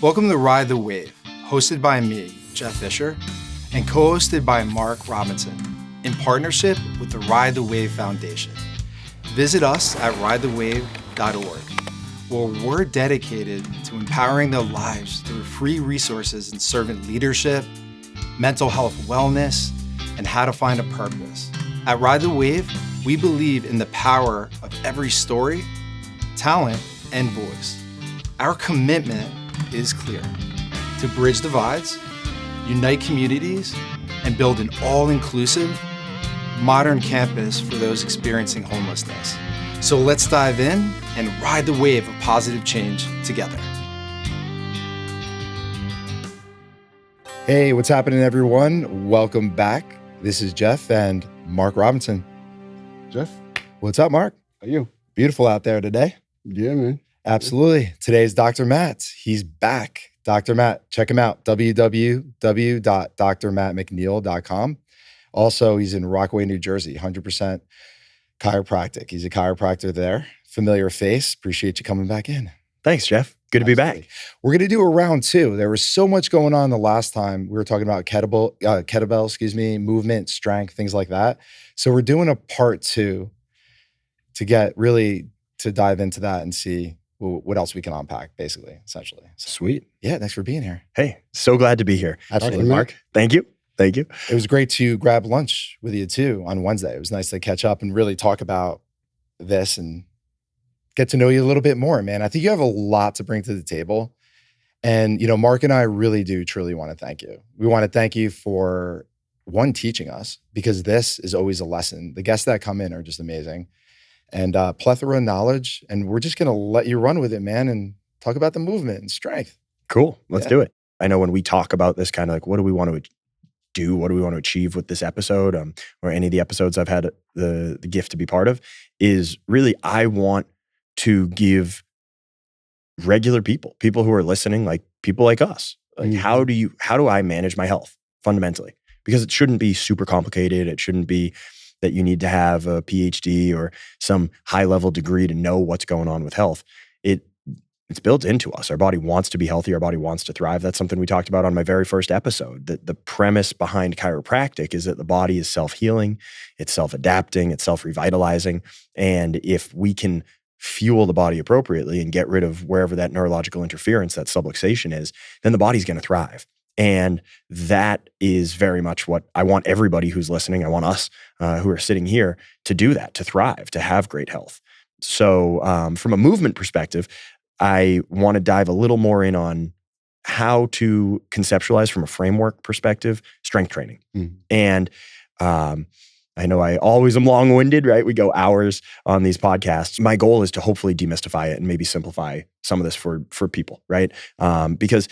Welcome to Ride the Wave, hosted by me, Jeff Fisher, and co-hosted by Mark Robinson, in partnership with the Ride the Wave Foundation. Visit us at ridethewave.org, where we're dedicated to empowering their lives through free resources in servant leadership, mental health wellness, and how to find a purpose. At Ride the Wave, we believe in the power of every story, talent, and voice. Our commitment is clear: to bridge divides, unite communities, and build an all-inclusive, modern campus for those experiencing homelessness. So let's dive in and ride the wave of positive change together. Hey, what's happening, everyone? Welcome back. This is Jeff and Mark Robinson. Jeff, What's up, Mark? how are you? Beautiful out there today. Yeah, man. Absolutely. Today's Dr. Matt. He's back. Dr. Matt, check him out. www.drmattmcneil.com. Also, he's in Rockaway, New Jersey, 100% chiropractic. He's a chiropractor there. Familiar face. Appreciate you coming back in. Thanks, Jeff. Good to be back. We're going to do a round two. There was so much going on the last time. We were talking about kettlebell, movement, strength, things like that. So we're doing a part two to dive into that and see what else we can unpack, basically, essentially. So, Sweet. yeah, thanks for being here. Hey, so glad to be here. Absolutely, Mark. Thank you. Thank you. It was great to grab lunch with you too on Wednesday. It was nice to catch up and really talk about this and get to know you a little bit more, man. I think you have a lot to bring to the table. And, Mark and I really do truly want to thank you. We want to thank you for, one, teaching us, because this is always a lesson. The guests that come in are just amazing. And plethora of knowledge. And we're just going to let you run with it, man, and talk about the movement and strength. Cool. Let's do it. I know when we talk about this kind of like, what do we want to do? What do we want to achieve with this episode? Or any of the episodes I've had the gift to be part of, is really, I want to give regular people who are listening, like people like us, like how do I manage my health fundamentally? Because it shouldn't be super complicated. It shouldn't be that you need to have a PhD or some high-level degree to know what's going on with health. It's built into us. Our body wants to be healthy. Our body wants to thrive. That's something we talked about on my very first episode. That the premise behind chiropractic is that the body is self-healing, it's self-adapting, it's self-revitalizing. And if we can fuel the body appropriately and get rid of wherever that neurological interference, that subluxation is, then the body's going to thrive. And that is very much what I want everybody who's listening, I want us who are sitting here to do that, to thrive, to have great health. So from a movement perspective, I want to dive a little more in on how to conceptualize from a framework perspective, strength training. And I know I always am long-winded, right? We go hours on these podcasts. My goal is to hopefully demystify it and maybe simplify some of this for people, right? Because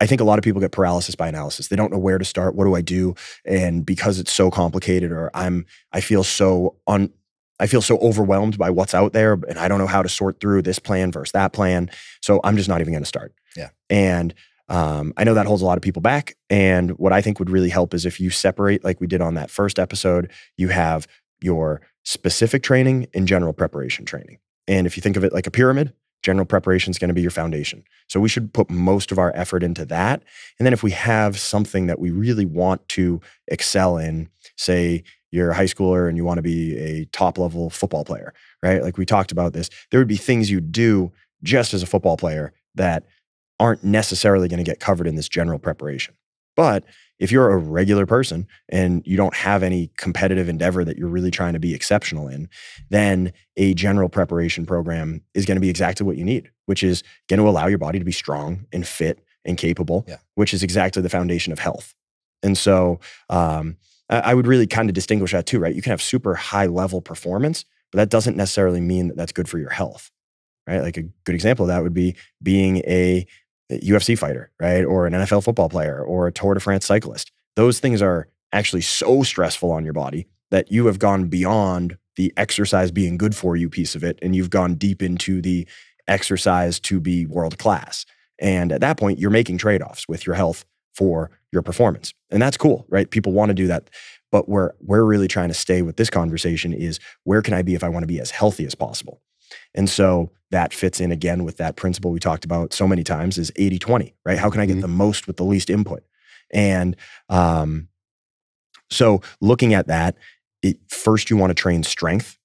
I think a lot of people get paralysis by analysis. They don't know where to start. What do I do? And because it's so complicated, or I feel so overwhelmed by what's out there, and I don't know how to sort through this plan versus that plan. So I'm just not even going to start. Yeah. And I know that holds a lot of people back. And what I think would really help is if you separate, like we did on that first episode, you have your specific training and general preparation training. And if you think of it like a pyramid, general preparation is going to be your foundation. So we should put most of our effort into that. And then if we have something that we really want to excel in, say you're a high schooler and you want to be a top level football player, right? Like we talked about this, there would be things you do just as a football player that aren't necessarily going to get covered in this general preparation. But if you're a regular person and you don't have any competitive endeavor that you're really trying to be exceptional in, then a general preparation program is going to be exactly what you need, which is going to allow your body to be strong and fit and capable, which is exactly the foundation of health. And so I would really kind of distinguish that too, right? You can have super high level performance, but that doesn't necessarily mean that that's good for your health, right? Like a good example of that would be being a UFC fighter, right? Or an NFL football player or a Tour de France cyclist. Those things are actually so stressful on your body that you have gone beyond the exercise being good for you piece of it. And you've gone deep into the exercise to be world class. And at that point, you're making trade-offs with your health for your performance. And that's cool, right? People want to do that. But where we're really trying to stay with this conversation is, where can I be if I want to be as healthy as possible? And so that fits in again with that principle we talked about so many times is 80-20, right? How can I get the most with the least input? And so looking at that, first you want to train strength.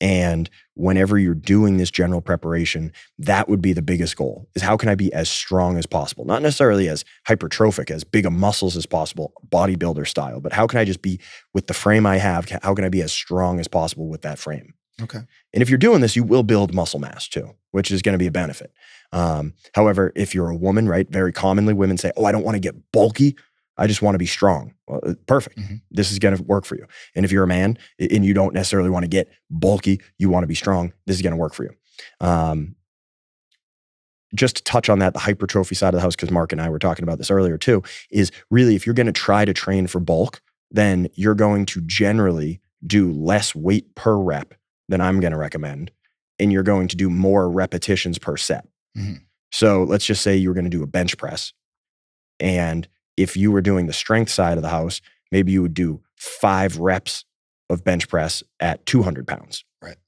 And whenever you're doing this general preparation, that would be the biggest goal, is how can I be as strong as possible? Not necessarily as hypertrophic, as big of muscles as possible, bodybuilder style, but how can I just be, with the frame I have, how can I be as strong as possible with that frame? Okay. And if you're doing this, you will build muscle mass too, which is going to be a benefit. However, if you're a woman, right, very commonly women say, oh, I don't want to get bulky. I just want to be strong. Well, perfect. Mm-hmm. This is going to work for you. And if you're a man and you don't necessarily want to get bulky, you want to be strong, this is going to work for you. Just to touch on that, the hypertrophy side of the house, because Mark and I were talking about this earlier too, is really if you're going to try to train for bulk, then you're going to generally do less weight per rep than I'm going to recommend. And you're going to do more repetitions per set. Mm-hmm. So let's just say you're going to do a bench press. And if you were doing the strength side of the house, maybe you would do 5 reps of bench press at 200 pounds. Right.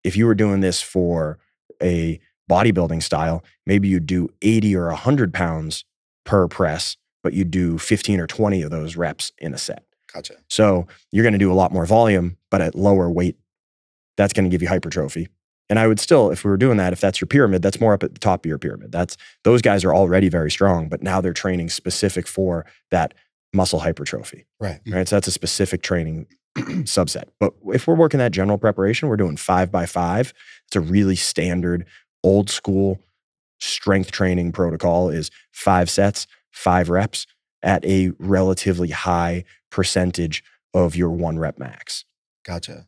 If you were doing this for a bodybuilding style, maybe you'd do 80 or 100 pounds per press, but you do 15 or 20 of those reps in a set. Gotcha. So you're going to do a lot more volume, but at lower weight. That's going to give you hypertrophy. And I would still, if we were doing that, if that's your pyramid, that's more up at the top of your pyramid. Those guys are already very strong, but now they're training specific for that muscle hypertrophy. Right. Right. So that's a specific training subset. But if we're working that general preparation, we're doing 5x5. It's a really standard old school strength training protocol is 5 sets, 5 reps at a relatively high percentage of your 1 rep max. Gotcha.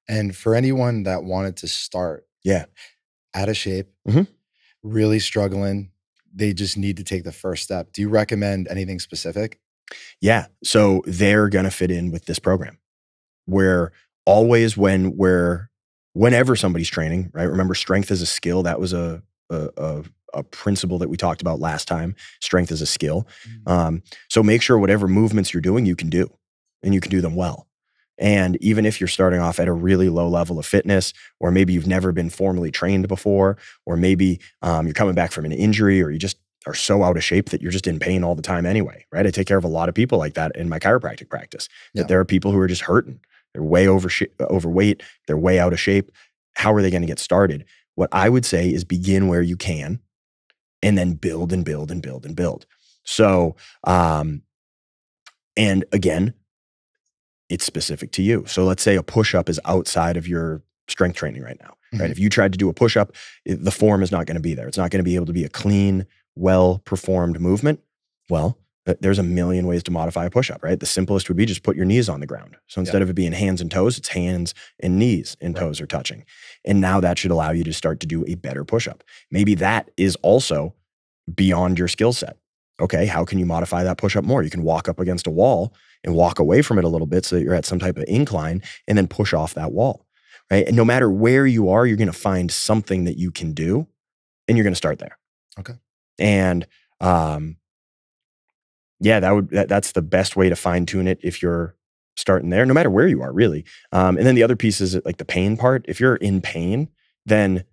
And for anyone that wanted to start out of shape, really struggling, they just need to take the first step. Do you recommend anything specific? Yeah. So they're going to fit in with this program where always whenever somebody's training, right? Remember, strength is a skill. That was a principle that we talked about last time. Strength is a skill. So make sure whatever movements you're doing, you can do, and you can do them well. And even if you're starting off at a really low level of fitness, or maybe you've never been formally trained before, or maybe you're coming back from an injury, or you just are so out of shape that you're just in pain all the time anyway, right? I take care of a lot of people like that in my chiropractic practice. That there are people who are just hurting. They're way overweight. They're way out of shape. How are they going to get started? What I would say is begin where you can, and then build and build and build and build. So, and again, it's specific to you. So let's say a push-up is outside of your strength training right now, right? If you tried to do a push-up, the form is not going to be there. It's not going to be able to be a clean, well-performed movement. Well, there's a million ways to modify a push-up, right? The simplest would be just put your knees on the ground. So instead of it being hands and toes, it's hands and knees and toes are touching. And now that should allow you to start to do a better push-up. Maybe that is also beyond your skill set. Okay, how can you modify that push-up more? You can walk up against a wall and walk away from it a little bit so that you're at some type of incline and then push off that wall, right? And no matter where you are, you're going to find something that you can do and you're going to start there. Okay. And that's the best way to fine tune it if you're starting there, no matter where you are really. And then the other piece is like the pain part. If you're in pain, then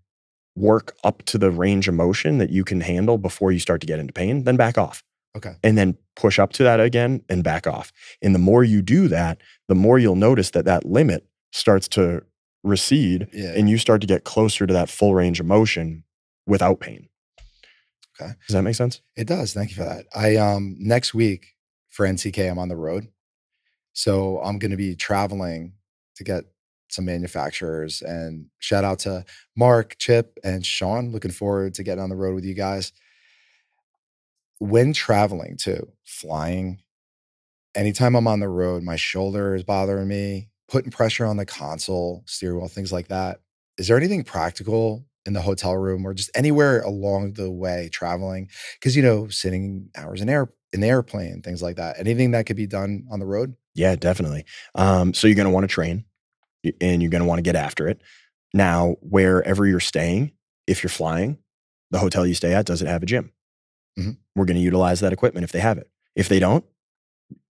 work up to the range of motion that you can handle before you start to get into pain, then back off. Okay. And then push up to that again and back off. And the more you do that, the more you'll notice that limit starts to recede and you start to get closer to that full range of motion without pain. Okay. Does that make sense? It does. Thank you for that. I next week for NCK, I'm on the road. So I'm going to be traveling to get some manufacturers, and shout out to Mark, Chip, and Sean. Looking forward to getting on the road with you guys. When traveling too, flying, anytime I'm on the road, my shoulder is bothering me, putting pressure on the console, steering wheel, things like that. Is there anything practical in the hotel room or just anywhere along the way traveling? Because, sitting hours in the airplane, things like that. Anything that could be done on the road? Yeah, definitely. So you're going to want to train and you're going to want to get after it. Now, wherever you're staying, if you're flying, the hotel you stay at, does it have a gym? We're going to utilize that equipment if they have it. If they don't,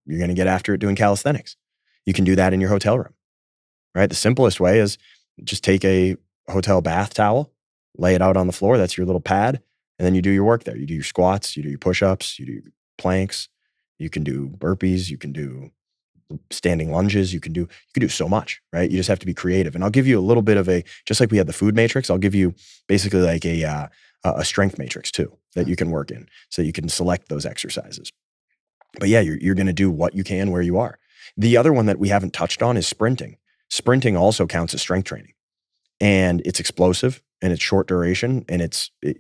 you're going to get after it doing calisthenics. You can do that in your hotel room, right? The simplest way is just take a hotel bath towel, lay it out on the floor. That's your little pad. And then you do your work there. You do your squats, you do your push-ups, you do your planks, you can do burpees, you can do standing lunges, you can do so much, right? You just have to be creative. And I'll give you a little bit of just like we had the food matrix, I'll give you basically like a strength matrix too that you can work in, so you can select those exercises. But yeah, you're going to do what you can where you are. The other one that we haven't touched on is sprinting. Sprinting also counts as strength training, and it's explosive and it's short duration, and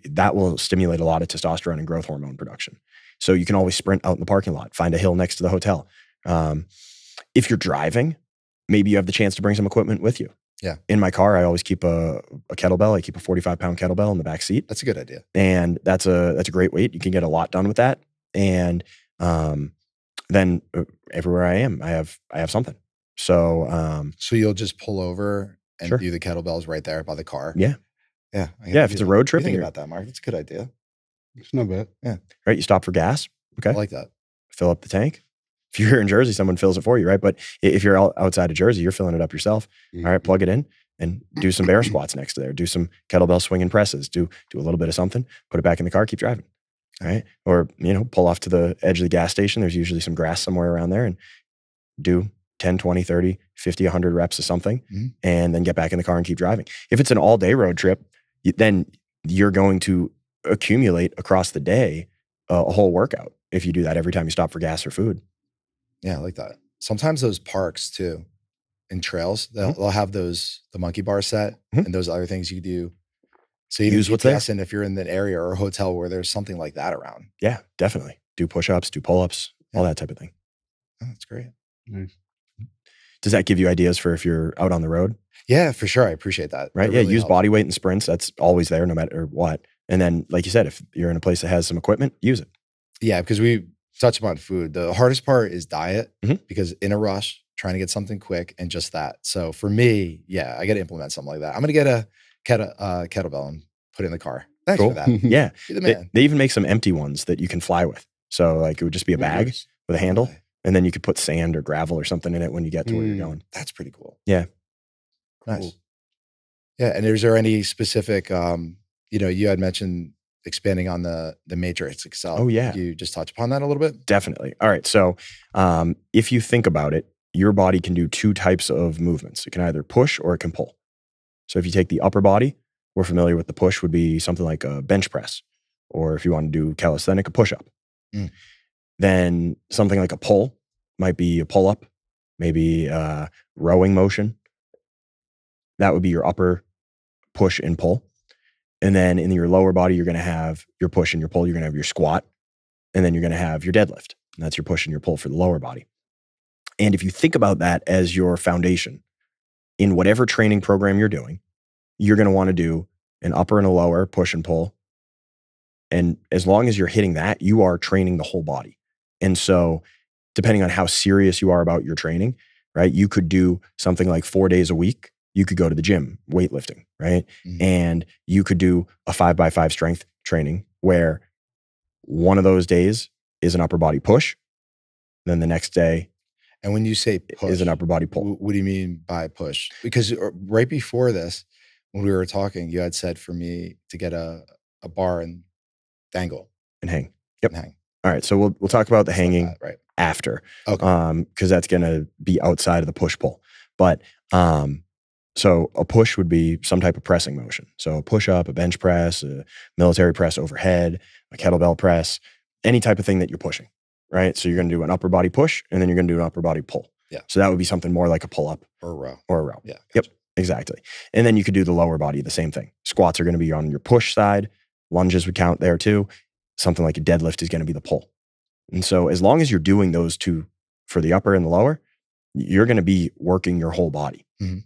that will stimulate a lot of testosterone and growth hormone production. So you can always sprint out in the parking lot, find a hill next to the hotel. If you're driving, maybe you have the chance to bring some equipment with you. Yeah. In my car, I always keep a kettlebell. I keep a 45-pound kettlebell in the back seat. That's a good idea. And that's a great weight. You can get a lot done with that. And then everywhere I am, I have something. So you'll just pull over and Sure. do the kettlebells right there by the car. Yeah. Yeah. Yeah. If it's a road trip, Think about that, Mark. That's a good idea. It's not bad. right, you stop for gas. Okay. I like that. Fill up the tank. If you're in Jersey, someone fills it for you, right? But if you're outside of Jersey, you're filling it up yourself. Mm-hmm. All right, plug it in and do some bear squats next to there. Do some kettlebell swinging presses. Do a little bit of something. Put it back in the car. Keep driving. All right, or pull off to the edge of the gas station. There's usually some grass somewhere around there, and do 10, 20, 30, 50, 100 reps of something, and then get back in the car and keep driving. If it's an all-day road trip, then you're going to accumulate across the day a whole workout if you do that every time you stop for gas or food. Yeah, I like that. Sometimes those parks too, in trails, they'll have the monkey bar set and those other things you do. So you Use what's there. And if you're in that area or a hotel where there's something like that around. Yeah, definitely. Do push-ups, do pull-ups, all that type of thing. Oh, that's great. Nice. Does that give you ideas for if you're out on the road? Yeah, for sure. I appreciate that. Right? That Yeah, really use helps. body weight and sprints. That's always there no matter what. And then, like you said, if you're in a place that has some equipment, use it. Yeah, because we touched upon food. The hardest part is diet because in a rush, trying to get something quick and just that. So for me, yeah, I got to implement something like that. I'm going to get a kettlebell and put it in the car. Thanks Cool. for that. Yeah. You're the man. They even make some empty ones that you can fly with. So like it would just be a bag with a handle, and then you could put sand or gravel or something in it when you get to where you're going. That's pretty cool. Yeah. Nice. Cool. Yeah. And is there any specific, you had mentioned expanding on the matrix itself. Oh, yeah. You just touch upon that a little bit? Definitely. All right. So if you think about it, your body can do two types of movements. It can either push or it can pull. So if you take the upper body, we're familiar with the push would be something like a bench press, or if you want to do calisthenic, a push-up. Then something like a pull might be a pull-up, maybe rowing motion. That would be your upper push and pull. And then in your lower body, you're going to have your push and your pull. You're going to have your squat, and then you're going to have your deadlift. And that's your push and your pull for the lower body. And if you think about that as your foundation, in whatever training program you're doing, you're going to want to do an upper and a lower push and pull. And as long as you're hitting that, you are training the whole body. And so depending on how serious you are about your training, right, you could do something like 4 days a week. You could go to the gym, weightlifting, right? And you could do a 5x5 strength training where one of those days is an upper body push. Then the next day And when you say push, is an upper body pull. what do you mean by push? Because right before this, when we were talking, you had said for me to get a bar and dangle And hang. Yep. and hang. All right. So we'll talk about the Stuff like hanging that, right? after. Okay. Because that's going to be outside of the push pull. But so a push would be some type of pressing motion. So a push up, a bench press, a military press overhead, a kettlebell press, any type of thing that you're pushing, right? So you're going to do an upper body push, and then you're going to do an upper body pull. Yeah. So that would be something more like a pull up Or a row. or a row. Yeah. Yep. Gotcha. Exactly. And then you could do the lower body, the same thing. Squats are going to be on your push side. Lunges would count there too. Something like a deadlift is going to be the pull. And so as long as you're doing those two for the upper and the lower, you're going to be working your whole body. Mhm.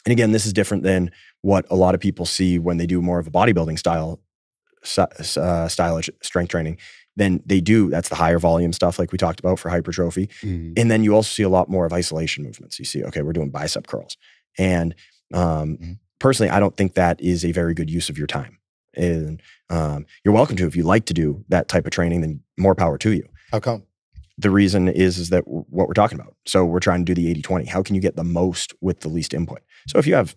And again, this is different than what a lot of people see when they do more of a bodybuilding style strength training. Then they do, that's the higher volume stuff like we talked about for hypertrophy. And then you also see a lot more of isolation movements. You see, okay, we're doing bicep curls. And personally, I don't think that is a very good use of your time. And you're welcome to, if you like to do that type of training, then more power to you. How come? The reason is that what we're talking about. So we're trying to do the 80-20. How can you get the most with the least input? So if you have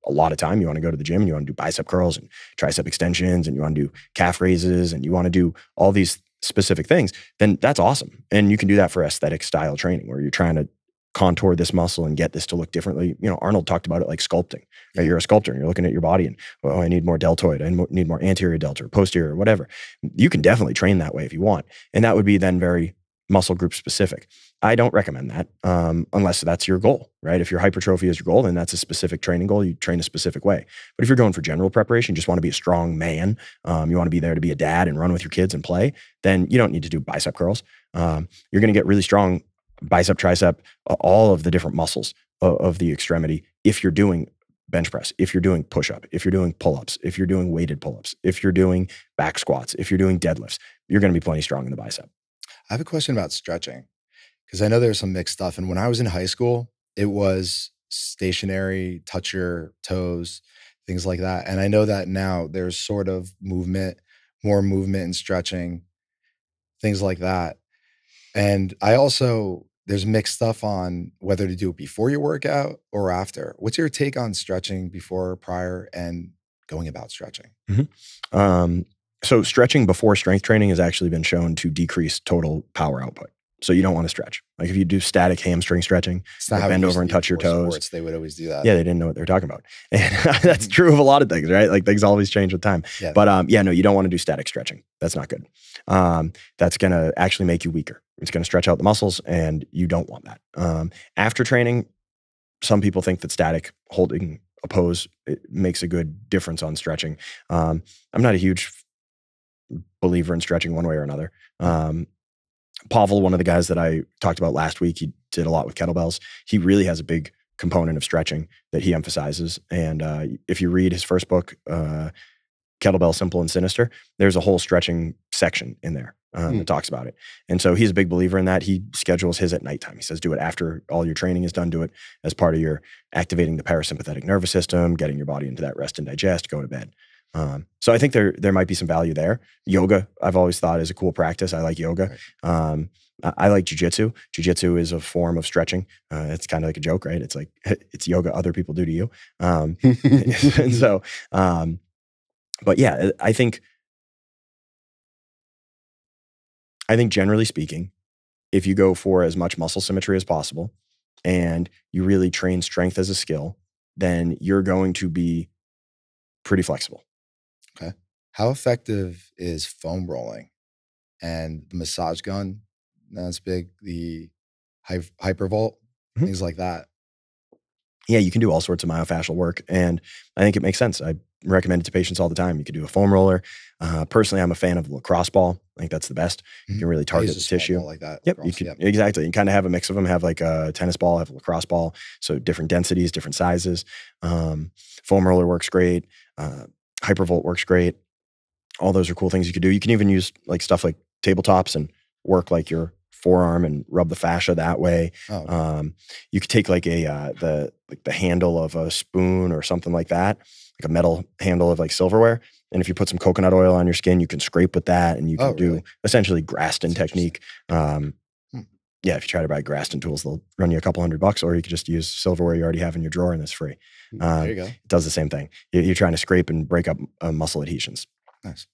a lot of time, you want to go to the gym and you want to do bicep curls and tricep extensions and you want to do calf raises and you want to do all these specific things, then that's awesome. And you can do that for aesthetic style training where you're trying to contour this muscle and get this to look differently. Arnold talked about it like sculpting. Right? You're a sculptor and you're looking at your body and, well, I need more deltoid. I need more anterior deltoid, posterior, whatever. You can definitely train that way if you want. And that would be then very muscle group specific. I don't recommend that unless that's your goal, right? If your hypertrophy is your goal, then that's a specific training goal. You train a specific way. But if you're going for general preparation, you just want to be a strong man, you want to be there to be a dad and run with your kids and play, then you don't need to do bicep curls. You're going to get really strong bicep, tricep, all of the different muscles of the extremity if you're doing bench press, if you're doing push-up, if you're doing pull-ups, if you're doing weighted pull-ups, if you're doing back squats, if you're doing deadlifts, you're going to be plenty strong in the bicep. I have a question about stretching because I know there's some mixed stuff. And when I was in high school, it was stationary, touch your toes, things like that. And I know that now there's sort of more movement and stretching, things like that. And there's mixed stuff on whether to do it before your workout or after. What's your take on stretching before, prior, and going about stretching? Mm-hmm. So stretching before strength training has actually been shown to decrease total power output. So you don't want to stretch. Like if you do static hamstring stretching, like bend over and touch your toes. Sports, they would always do that. Yeah, they didn't know what they were talking about. And that's true of a lot of things, right? Like things always change with time. Yeah. But no, you don't want to do static stretching. That's not good. That's going to actually make you weaker. It's going to stretch out the muscles and you don't want that. After training, some people think that static holding a pose, it makes a good difference on stretching. I'm not a huge believer in stretching one way or another. Pavel, one of the guys that I talked about last week, he did a lot with kettlebells. He really has a big component of stretching that he emphasizes. And if you read his first book, Kettlebell, Simple and Sinister, there's a whole stretching section in there that talks about it. And so he's a big believer in that. He schedules his at nighttime. He says, do it after all your training is done. Do it as part of your activating the parasympathetic nervous system, getting your body into that rest and digest, go to bed. So I think there might be some value there. Yoga, I've always thought is a cool practice. I like yoga. Right. I like jujitsu. Jujitsu is a form of stretching. It's kind of like a joke, right? It's like, it's yoga other people do to you. And so, but yeah, I think generally speaking, if you go for as much muscle symmetry as possible and you really train strength as a skill, then you're going to be pretty flexible. Okay. How effective is foam rolling and the massage gun? That's big. The hypervolt, things like that. Yeah, you can do all sorts of myofascial work, and I think it makes sense. I recommend it to patients all the time. You could do a foam roller. Personally, I'm a fan of the lacrosse ball. I think that's the best. You can really target the tissue like that. Yep, you could exactly. You kind of have a mix of them. Have like a tennis ball, have a lacrosse ball. So different densities, different sizes. Foam roller works great. Hypervolt works great. All those are cool things you could do. You can even use like stuff like tabletops and work like your forearm and rub the fascia that way. You could take like the handle of a spoon or something like that, like a metal handle of like silverware. And if you put some coconut oil on your skin, you can scrape with that and you can do essentially Graston technique. Yeah, if you try to buy Graston tools, they'll run you a couple $100, or you could just use silverware you already have in your drawer and it's free. There you go. It does the same thing. You're trying to scrape and break up muscle adhesions. Nice.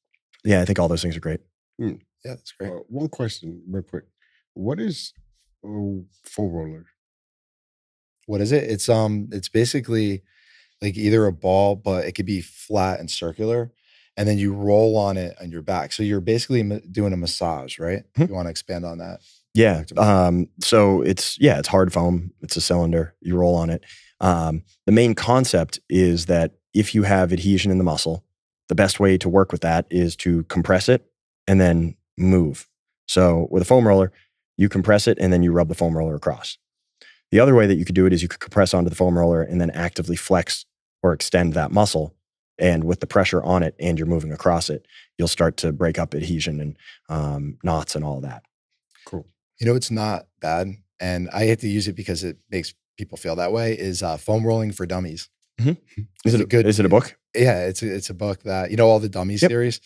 Yeah, I think all those things are great. Yeah, that's great. One question real quick. What is foam roller? What is it? It's basically like either a ball, but it could be flat and circular, and then you roll on it on your back. So you're basically doing a massage, right? You want to expand on that? Yeah. So it's hard foam. It's a cylinder. You roll on it. The main concept is that if you have adhesion in the muscle, the best way to work with that is to compress it and then move. So with a foam roller, you compress it and then you rub the foam roller across. The other way that you could do it is you could compress onto the foam roller and then actively flex or extend that muscle. And with the pressure on it and you're moving across it, you'll start to break up adhesion and knots and all that. Cool. You know, it's not bad. And I hate to use it because it makes people feel that way, is foam rolling for dummies. Mm-hmm. Is it a book? Yeah, it's a book that, all the dummies series.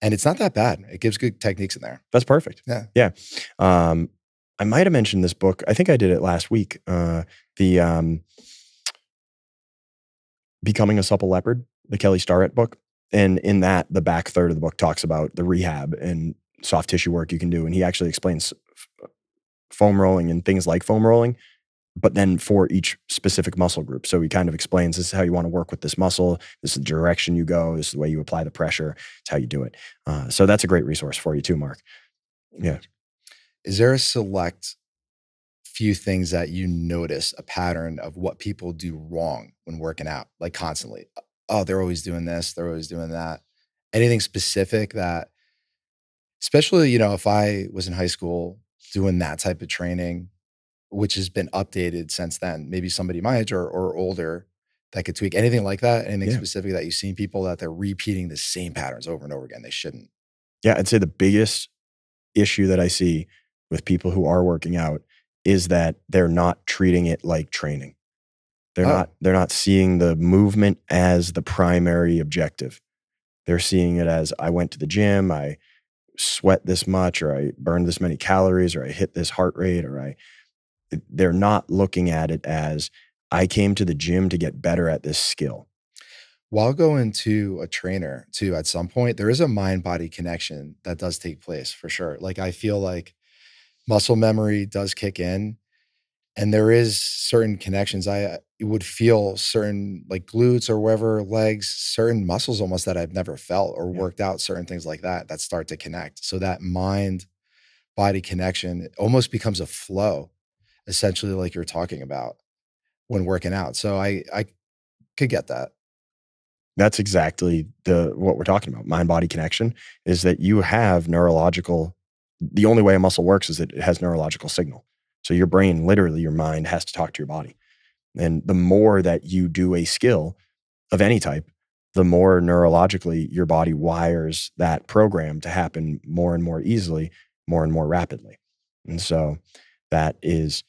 And it's not that bad. It gives good techniques in there. That's perfect. Yeah. I might have mentioned this book. I think I did it last week. Becoming a Supple Leopard, the Kelly Starrett book. And in that, the back third of the book talks about the rehab and soft tissue work you can do. And he actually explains foam rolling and things like foam rolling, but then for each specific muscle group. So he kind of explains, this is how you want to work with this muscle. This is the direction you go. This is the way you apply the pressure. It's how you do it. So that's a great resource for you too, Mark. Yeah. Is there a select few things that you notice a pattern of what people do wrong when working out, like constantly? Oh, they're always doing this. They're always doing that. Anything specific that, especially, if I was in high school doing that type of training, which has been updated since then, maybe somebody my age or older that could tweak anything like that, anything specific that you've seen people that they're repeating the same patterns over and over again. They shouldn't. Yeah. I'd say the biggest issue that I see with people who are working out is that they're not treating it like training. They're not seeing the movement as the primary objective. They're seeing it as, I went to the gym, I sweat this much, or I burned this many calories, or I hit this heart rate, or they're not looking at it as, I came to the gym to get better at this skill. While going to a trainer too, at some point, there is a mind-body connection that does take place for sure. Like, I feel like muscle memory does kick in, and there is certain connections. I would feel certain, like glutes or wherever, legs, certain muscles almost that I've never felt or worked out, certain things like that start to connect. So that mind-body connection almost becomes a flow, essentially, like you're talking about when working out. So I could get that. That's exactly what we're talking about. Mind-body connection is that you have the only way a muscle works is that it has neurological signal. So your brain, literally your mind, has to talk to your body. And the more that you do a skill of any type, the more neurologically your body wires that program to happen more and more easily, more and more rapidly. And so that is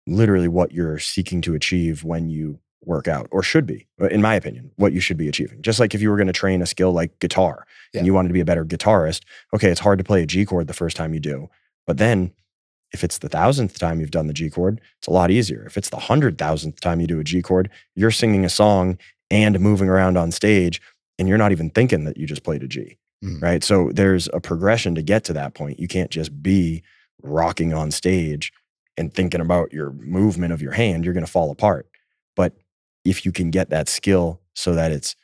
literally what you're seeking to achieve when you work out, or should be, in my opinion, what you should be achieving. Just like if you were going to train a skill like guitar and you wanted to be a better guitarist, okay, it's hard to play a G chord the first time you do. But then if it's the 1,000th time you've done the G chord, it's a lot easier. If it's the 100,000th time you do a G chord, you're singing a song and moving around on stage, and you're not even thinking that you just played a G, right? So there's a progression to get to that point. You can't just be rocking on stage and thinking about your movement of your hand. You're going to fall apart. But if you can get that skill so that it's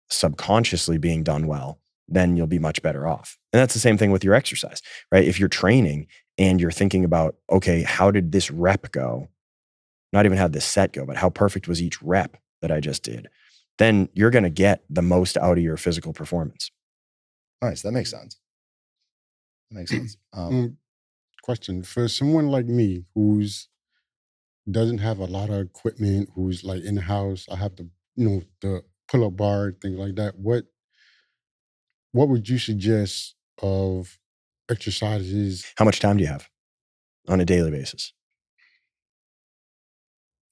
subconsciously being done well, then you'll be much better off. And that's the same thing with your exercise, right? If you're training and you're thinking about, okay, how did this rep go? Not even how this set go, but how perfect was each rep that I just did? Then you're going to get the most out of your physical performance. Nice. That makes sense. Question for someone like me who's doesn't have a lot of equipment, who's like in the house, I have the pull-up bar, things like that. What would you suggest of exercises? How much time do you have on a daily basis?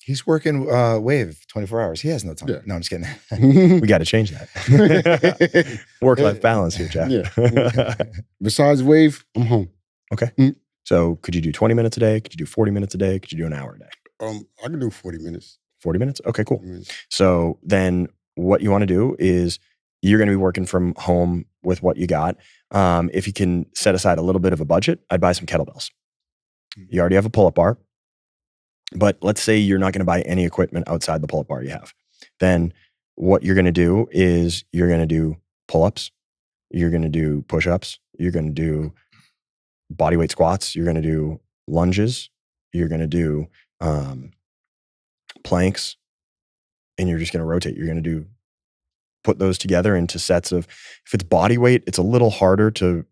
He's working Wave 24 hours. He has no time. Yeah. No, I'm just kidding. We got to change that. Work-life balance here, Jeff. Yeah. Besides Wave, I'm home. Okay. So could you do 20 minutes a day? Could you do 40 minutes a day? Could you do an hour a day? I can do 40 minutes. 40 minutes? Okay, cool. 40 minutes. So then what you want to do is you're going to be working from home with what you got. If you can set aside a little bit of a budget, I'd buy some kettlebells. You already have a pull-up bar, but let's say you're not going to buy any equipment outside the pull-up bar you have. Then what you're going to do is you're going to do pull-ups, you're going to do push-ups, you're going to do bodyweight squats, you're going to do lunges, you're going to do planks, and you're just going to rotate. You're going to put those together into sets of, if it's body weight, it's a little harder to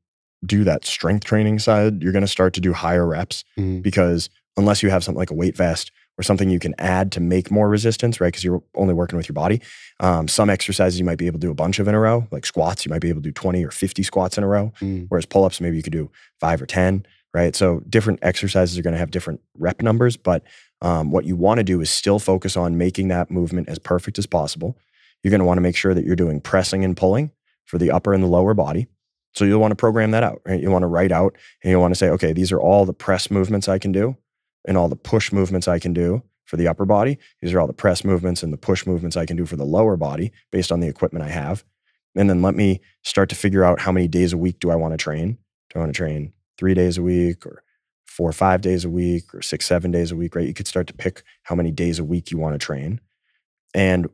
do that strength training side. You're going to start to do higher reps because unless you have something like a weight vest or something you can add to make more resistance, right? Because you're only working with your body. Some exercises you might be able to do a bunch of in a row, like squats, you might be able to do 20 or 50 squats in a row, whereas pull-ups, maybe you could do 5 or 10, right? So different exercises are going to have different rep numbers, but what you want to do is still focus on making that movement as perfect as possible. You're going to want to make sure that you're doing pressing and pulling for the upper and the lower body. So you'll want to program that out, right? You want to write out and you'll want to say, okay, these are all the press movements I can do and all the push movements I can do for the upper body. These are all the press movements and the push movements I can do for the lower body based on the equipment I have. And then let me start to figure out how many days a week do I want to train. Do I want to train 3 days a week or 4 or 5 days a week or 6, 7 days a week, right? You could start to pick how many days a week you want to train. And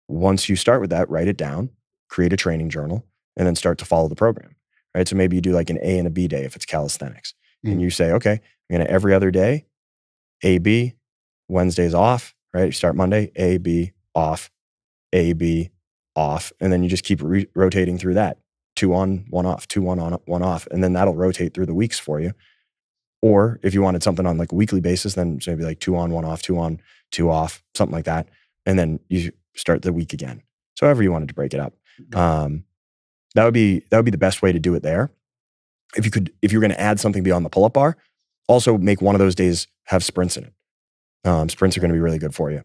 once you start with that, write it down, create a training journal, and then start to follow the program, right? So maybe you do like an A and a B day if it's calisthenics. And you say, okay, I'm going to every other day, A, B, Wednesday's off, right? You start Monday, A, B, off, A, B, off. And then you just keep rotating through that. 2 on, 1 off, 2 on, 1 off. And then that'll rotate through the weeks for you. Or if you wanted something on like a weekly basis, then it's maybe like 2 on, 1 off, 2 on, 2 off, something like that. And then you start the week again. So however you wanted to break it up. That would be the best way to do it there. If you're going to add something beyond the pull-up bar, also make one of those days have sprints in it. Sprints are going to be really good for you.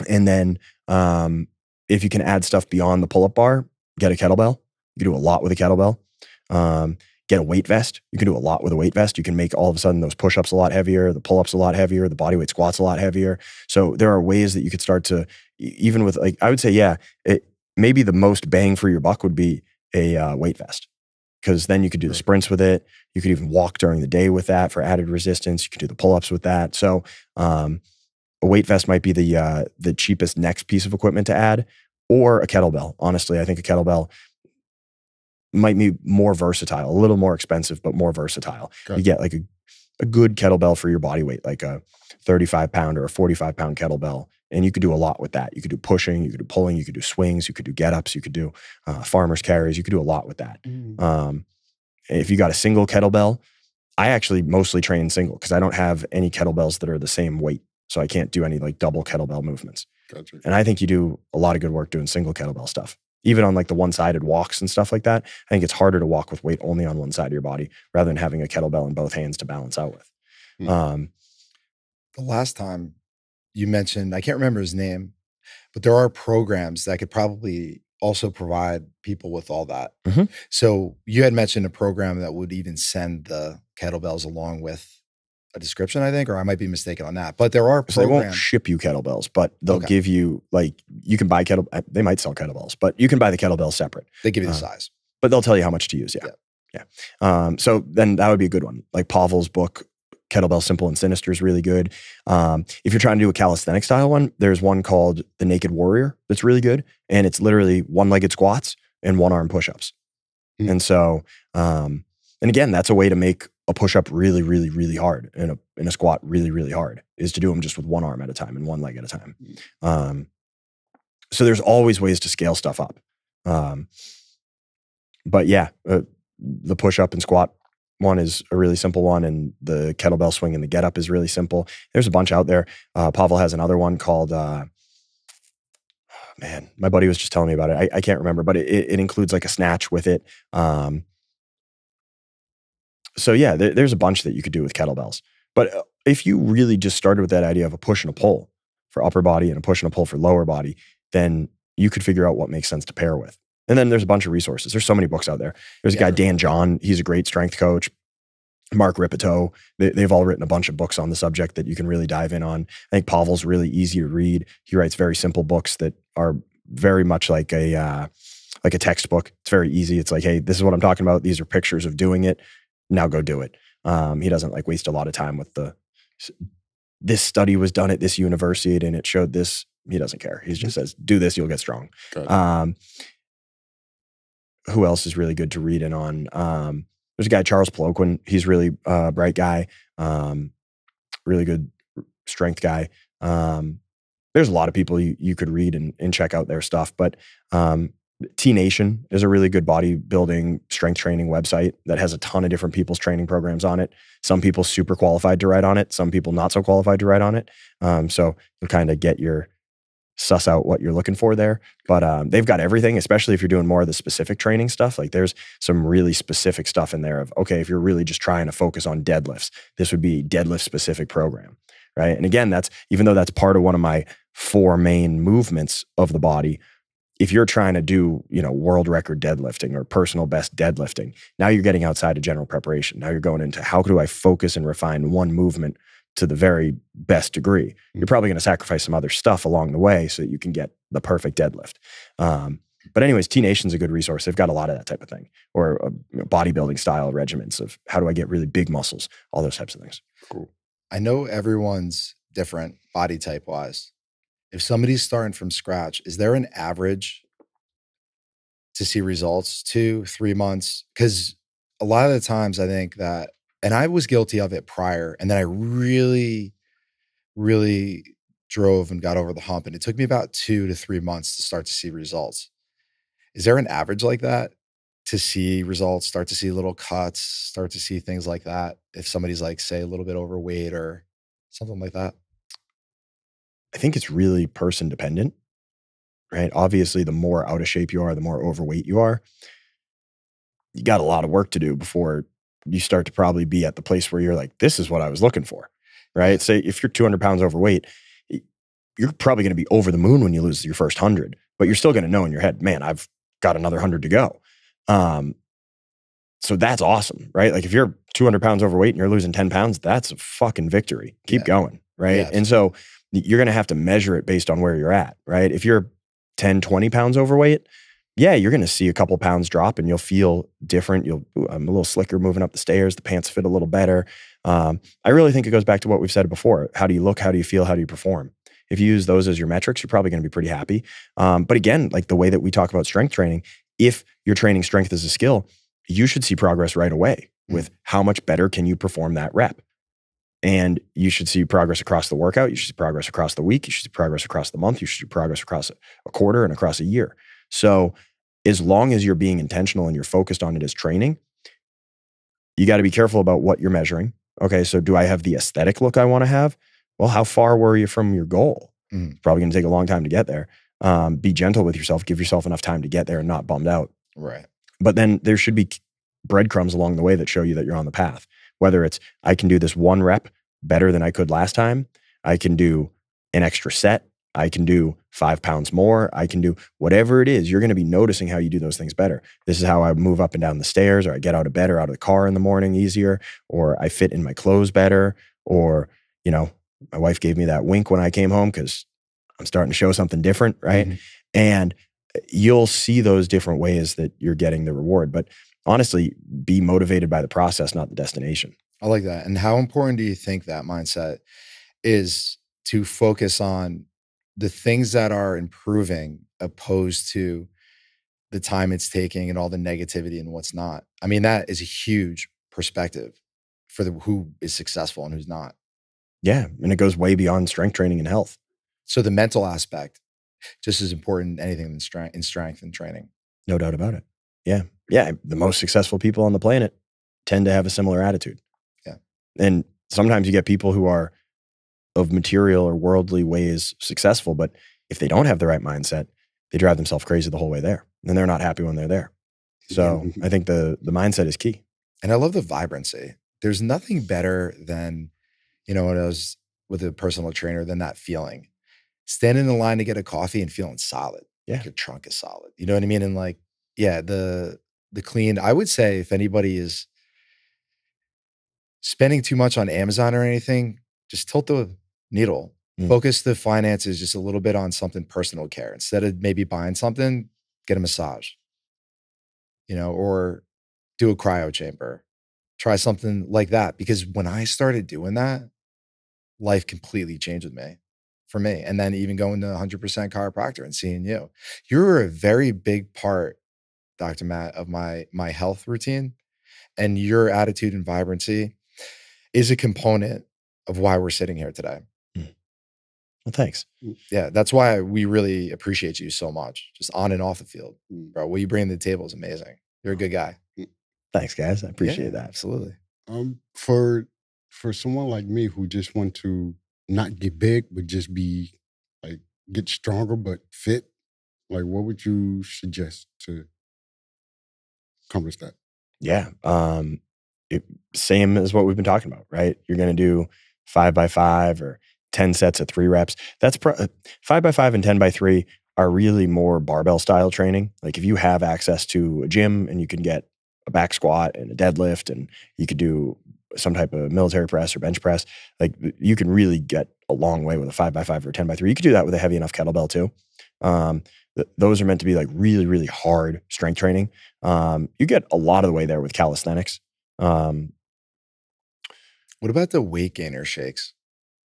And then if you can add stuff beyond the pull-up bar, get a kettlebell. You can do a lot with a kettlebell. Get a weight vest. You can do a lot with a weight vest. You can make all of a sudden those push-ups a lot heavier, the pull-ups a lot heavier, the bodyweight squats a lot heavier. So there are ways that you could start to, even with like, I would say, maybe the most bang for your buck would be a weight vest. Because then you could do the sprints with it. You could even walk during the day with that for added resistance. You could do the pull-ups with that. So a weight vest might be the cheapest next piece of equipment to add, or a kettlebell. Honestly, I think a kettlebell might be more versatile, a little more expensive, but more versatile. Gotcha. You get like a good kettlebell for your body weight, like a 35-pound or a 45-pound kettlebell. And you could do a lot with that. You could do pushing, you could do pulling, you could do swings, you could do get-ups, you could do farmer's carries. You could do a lot with that. If you got a single kettlebell, I actually mostly train single because I don't have any kettlebells that are the same weight. So I can't do any like double kettlebell movements. Gotcha. And I think you do a lot of good work doing single kettlebell stuff. Even on like the one-sided walks and stuff like that, I think it's harder to walk with weight only on one side of your body rather than having a kettlebell in both hands to balance out with. The last time you mentioned, I can't remember his name, but there are programs that could probably also provide people with all that. So you had mentioned a program that would even send the kettlebells along with a description, I think, or I might be mistaken on that. But there are programs. So they won't ship you kettlebells, but they'll give you like, you can buy they might sell kettlebells, but you can buy the kettlebell separate. They give you the size. But they'll tell you how much to use. Yeah. So then that would be a good one. Like Pavel's book, Kettlebell Simple and Sinister, is really good. If you're trying to do a calisthenic style one, there's one called The Naked Warrior that's really good. And it's literally one-legged squats and one-arm push-ups. And so, and again, that's a way to make a push-up really, really, really hard and a squat really, really hard, is to do them just with one arm at a time and one leg at a time. So there's always ways to scale stuff up. But yeah, the push-up and squat one is a really simple one, and the kettlebell swing and the get-up is really simple. There's a bunch out there. Pavel has another one called, man, my buddy was just telling me about it. I can't remember, but it includes like a snatch with it. So yeah, there's a bunch that you could do with kettlebells. But if you really just started with that idea of a push and a pull for upper body and a push and a pull for lower body, then you could figure out what makes sense to pair with. And then there's a bunch of resources. There's so many books out there. There's a guy, Dan John. He's a great strength coach. Mark Ripito. They've all written a bunch of books on the subject that you can really dive in on. I think Pavel's really easy to read. He writes very simple books that are very much like a textbook. It's very easy. It's like, hey, this is what I'm talking about. These are pictures of doing it. Now go do it. He doesn't like waste a lot of time with this study was done at this university and it showed this. He doesn't care. He just says, do this, you'll get strong. Who else is really good to read in on? There's a guy, Charles Poloquin. He's really bright guy, really good strength guy. There's a lot of people you could read and check out their stuff, but T-Nation is a really good bodybuilding strength training website that has a ton of different people's training programs on it. Some people super qualified to write on it. Some people not so qualified to write on it. So you'll kind of suss out what you're looking for there. But they've got everything, especially if you're doing more of the specific training stuff. Like there's some really specific stuff in there of, okay, if you're really just trying to focus on deadlifts, this would be deadlift specific program, right? And again, even though that's part of one of my 4 main movements of the body, if you're trying to do, world record deadlifting or personal best deadlifting, now you're getting outside of general preparation. Now you're going into how do I focus and refine one movement to the very best degree. You're probably going to sacrifice some other stuff along the way so that you can get the perfect deadlift. But anyways, T Nation's a good resource. They've got a lot of that type of thing, or bodybuilding style regimens of how do I get really big muscles, all those types of things. Cool. I know everyone's different body type wise. If somebody's starting from scratch, is there an average to see results, 2-3 months? Because a lot of the times I think that, and I was guilty of it prior, and then I really, really drove and got over the hump. And it took me about 2 to 3 months to start to see results. Is there an average like that to see results, start to see little cuts, start to see things like that? If somebody's like, say, a little bit overweight or something like that? I think it's really person dependent, right? Obviously, the more out of shape you are, the more overweight you are. You got a lot of work to do before you start to probably be at the place where you're like, this is what I was looking for, right? Say if you're 200 pounds overweight, you're probably going to be over the moon when you lose your first 100, but you're still going to know in your head, man, I've got another 100 to go. So that's awesome, right? Like if you're 200 pounds overweight and you're losing 10 pounds, that's a fucking victory. Keep going, right? Yeah, and so you're going to have to measure it based on where you're at, right? If you're 10, 20 pounds overweight, yeah, you're going to see a couple pounds drop and you'll feel different. I'm a little slicker moving up the stairs. The pants fit a little better. I really think it goes back to what we've said before. How do you look? How do you feel? How do you perform? If you use those as your metrics, you're probably going to be pretty happy. But again, like the way that we talk about strength training, if you're training strength as a skill, you should see progress right away with how much better can you perform that rep. And you should see progress across the workout. You should see progress across the week. You should see progress across the month. You should see progress across a quarter and across a year. So as long as you're being intentional and you're focused on it as training, you got to be careful about what you're measuring. Okay, so do I have the aesthetic look I want to have? Well, how far were you from your goal? It's probably going to take a long time to get there. Be gentle with yourself. Give yourself enough time to get there and not bummed out. Right. But then there should be breadcrumbs along the way that show you that you're on the path. Whether it's, I can do this one rep better than I could last time. I can do an extra set. I can do 5 pounds more. I can do whatever it is. You're going to be noticing how you do those things better. This is how I move up and down the stairs, or I get out of bed or out of the car in the morning easier, or I fit in my clothes better, or, my wife gave me that wink when I came home because I'm starting to show something different, right? Mm-hmm. And you'll see those different ways that you're getting the reward. But honestly, be motivated by the process, not the destination. I like that. And how important do you think that mindset is to focus on the things that are improving opposed to the time it's taking and all the negativity and what's not? I mean, that is a huge perspective for who is successful and who's not. Yeah. And it goes way beyond strength training and health. So the mental aspect, just as important than anything in strength and training. No doubt about it. Yeah. Yeah. The most successful people on the planet tend to have a similar attitude. Yeah. And sometimes you get people who are of material or worldly ways successful, but if they don't have the right mindset, they drive themselves crazy the whole way there. And they're not happy when they're there. So I think the mindset is key. And I love the vibrancy. There's nothing better than, when I was with a personal trainer, than that feeling. Standing in line to get a coffee and feeling solid. Yeah. Like your trunk is solid. You know what I mean? And the clean, I would say if anybody is spending too much on Amazon or anything, just tilt the needle. Focus the finances just a little bit on something personal care. Instead of maybe buying something, get a massage, or do a cryo chamber. Try something like that. Because when I started doing that, life completely changed for me. And then even going to 100% chiropractor and seeing you. You're a very big part, Dr. Matt, of my health routine. And your attitude and vibrancy is a component of why we're sitting here today. Well, thanks. Yeah, that's why we really appreciate you so much, just on and off the field. Bro, what you bring to the table is amazing. You're a good guy. Thanks, guys. I appreciate that. Absolutely. For someone like me who just want to not get big, but just be get stronger but fit, what would you suggest to accomplish that? Yeah. Same as what we've been talking about, right? You're going to do 5x5 or 10 sets of 3 reps. That's 5x5 and 10x3 are really more barbell style training. Like if you have access to a gym and you can get a back squat and a deadlift and you could do some type of military press or bench press, like you can really get a long way with a 5x5 or 10x3. You could do that with a heavy enough kettlebell too. Those are meant to be like really, really hard strength training. You get a lot of the way there with calisthenics. What about the weight gainer shakes?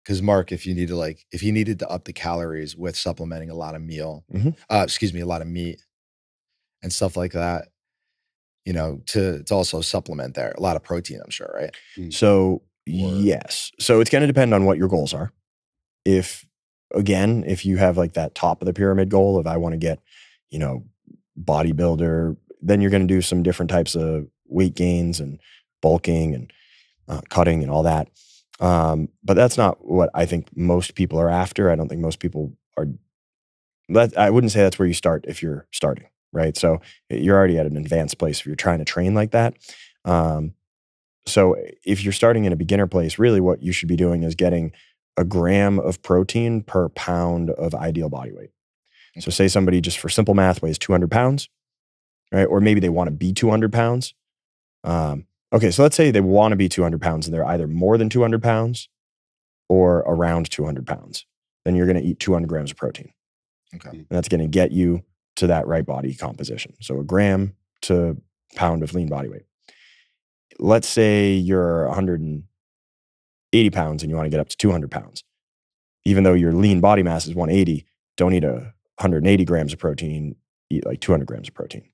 Because Mark, if you needed to up the calories with supplementing a lot of a lot of meat and stuff like that, to also supplement there, a lot of protein, I'm sure, right? So yes. So it's going to depend on what your goals are. If you have like that top of the pyramid goal of I want to get, bodybuilder, then you're going to do some different types of weight gains and bulking and cutting and all that. But that's not what I think most people are after. I don't think most people are. I wouldn't say that's where you start if you're starting, right? So you're already at an advanced place if you're trying to train like that. So if you're starting in a beginner place, really what you should be doing is getting a gram of protein per pound of ideal body weight. So say somebody, just for simple math, weighs 200 pounds, right? Or maybe they want to be 200 pounds. Okay, so let's say they want to be 200 pounds and they're either more than 200 pounds or around 200 pounds. Then you're going to eat 200 grams of protein. Okay. And that's going to get you to that right body composition. So a gram to pound of lean body weight. Let's say you're 180 pounds and you want to get up to 200 pounds. Even though your lean body mass is 180, don't eat 180 grams of protein, eat like 200 grams of protein.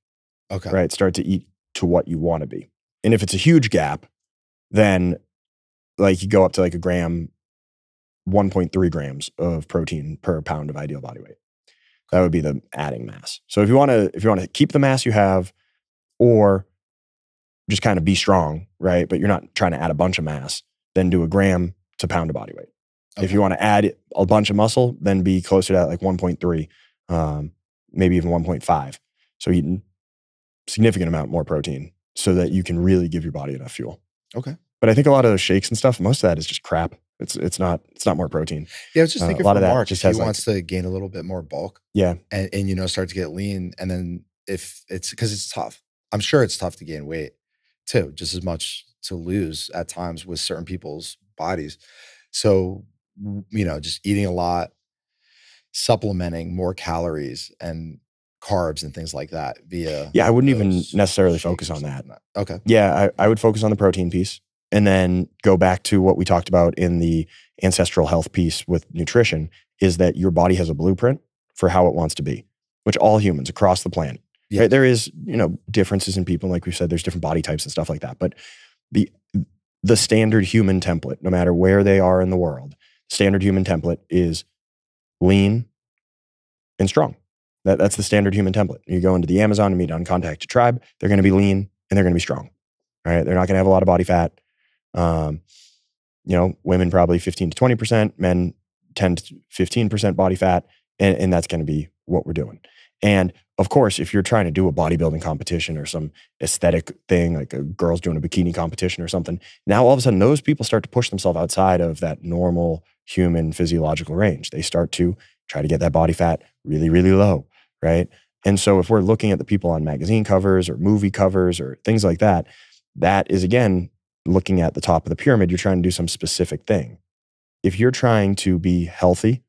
Okay. Right? Start to eat to what you want to be. And if it's a huge gap, then like you go up to like a gram, 1.3 grams of protein per pound of ideal body weight. That would be the adding mass. So if you want to keep the mass you have, or just kind of be strong, right? But you're not trying to add a bunch of mass, then do a gram to pound of body weight. Okay. If you want to add a bunch of muscle, then be closer to that, like 1.3, maybe even 1.5. So eating significant amount more protein so that you can really give your body enough fuel. Okay. But I think a lot of those shakes and stuff, most of that is just crap. It's not more protein. Yeah, I was just thinking a lot for of that Mark, just if he has wants to gain a little bit more bulk. Yeah. And start to get lean. And then if it's because it's tough. I'm sure it's tough to gain weight too, just as much to lose at times with certain people's bodies. So, just eating a lot, supplementing more calories and carbs and things like that via. Yeah, I wouldn't even necessarily focus on that. Okay. Yeah, I would focus on the protein piece and then go back to what we talked about in the ancestral health piece with nutrition, is that your body has a blueprint for how it wants to be, which all humans across the planet. Yeah. Right? There is, differences in people. Like we said, there's different body types and stuff like that. But the standard human template, no matter where they are in the world, standard human template is lean and strong. That's the standard human template. You go into the Amazon and meet an uncontacted tribe, they're going to be lean and they're going to be strong. All right. They're not going to have a lot of body fat. Women probably 15 to 20%, men 10 to 15% body fat. And that's going to be what we're doing. And of course, if you're trying to do a bodybuilding competition or some aesthetic thing, like a girl's doing a bikini competition or something, now all of a sudden those people start to push themselves outside of that normal human physiological range. They start to try to get that body fat really, really low, right? And so if we're looking at the people on magazine covers or movie covers or things like that, that is, again, looking at the top of the pyramid. You're trying to do some specific thing. If you're trying to be healthy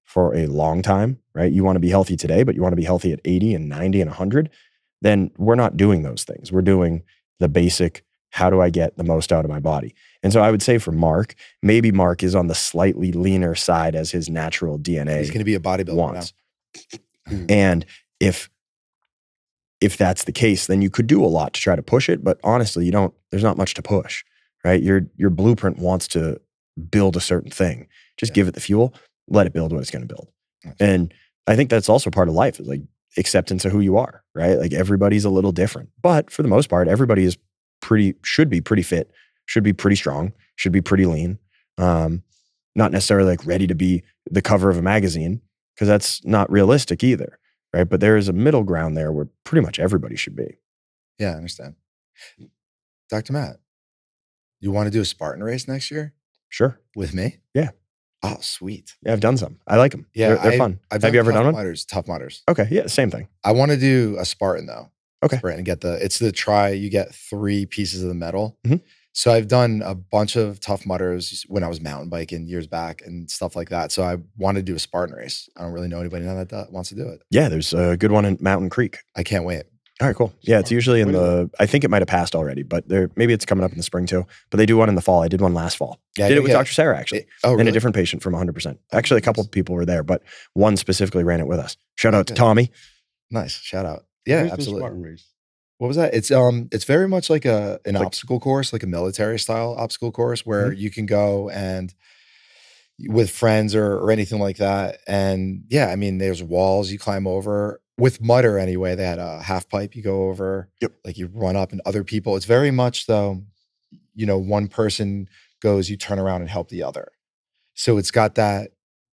for a long time, right? You want to be healthy today, but you want to be healthy at 80 and 90 and 100, then we're not doing those things. We're doing the basic, how do I get the most out of my body? And so I would say for Mark, maybe Mark is on the slightly leaner side as his natural DNA. He's going to be a bodybuilder wants. now. And if that's the case, then you could do a lot to try to push it. But honestly, there's not much to push, right? Your blueprint wants to build a certain thing. Just give it the fuel, let it build what it's going to build. And I think that's also part of life, is like acceptance of who you are, right? Like everybody's a little different, but for the most part, everybody should be pretty fit, should be pretty strong, should be pretty lean. Not necessarily like ready to be the cover of a magazine, because that's not realistic either, right? But there is a middle ground there where pretty much everybody should be. Yeah, I understand. Dr. Matt, you want to do a Spartan race next year? Sure. With me? Yeah. Oh, sweet. Yeah, I've done some. I like them. Yeah, they're fun. Have you ever done one? Tough Mudders. Okay, yeah, same thing. I want to do a Spartan though. Okay. Right, and you get 3 pieces of the medal. Mm-hmm. So I've done a bunch of Tough Mudders when I was mountain biking years back and stuff like that. So I wanted to do a Spartan race. I don't really know anybody now that wants to do it. Yeah, there's a good one in Mountain Creek. I can't wait. All right, cool. Yeah, it's usually in I think it might have passed already, but maybe it's coming up in the spring too. But they do one in the fall. I did one last fall. Yeah, did it with Dr. Sarah, actually. Really? And a different patient from 100%. Actually, a couple of people were there, but one specifically ran it with us. Shout out to Tommy. Nice. Shout out. Yeah, Where's absolutely. The Spartan Race? What was that? It's very much like an obstacle course, like a military style obstacle course where you can go and with friends or anything like that. And yeah, I mean, there's walls you climb over. With Mudder anyway, they had a half pipe you go over. Yep. Like you run up and other people. It's very much though, one person goes, you turn around and help the other. So it's got that,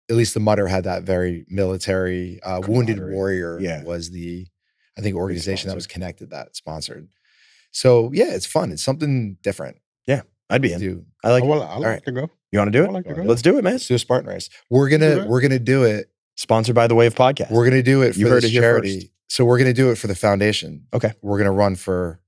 at least the Mudder had that very military, Wounded Warrior was the, I think, organization that was connected that sponsored. So yeah, it's fun. It's something different. Yeah, I'd be in. Do. I like. I like to go. You want to do it? I like to go. Let's do it, man. Let's do a Spartan race. We're gonna do it. Sponsored by the Wave Podcast. We're gonna do it for heard this it here charity. first. So we're gonna do it for the foundation. Okay. We're gonna run for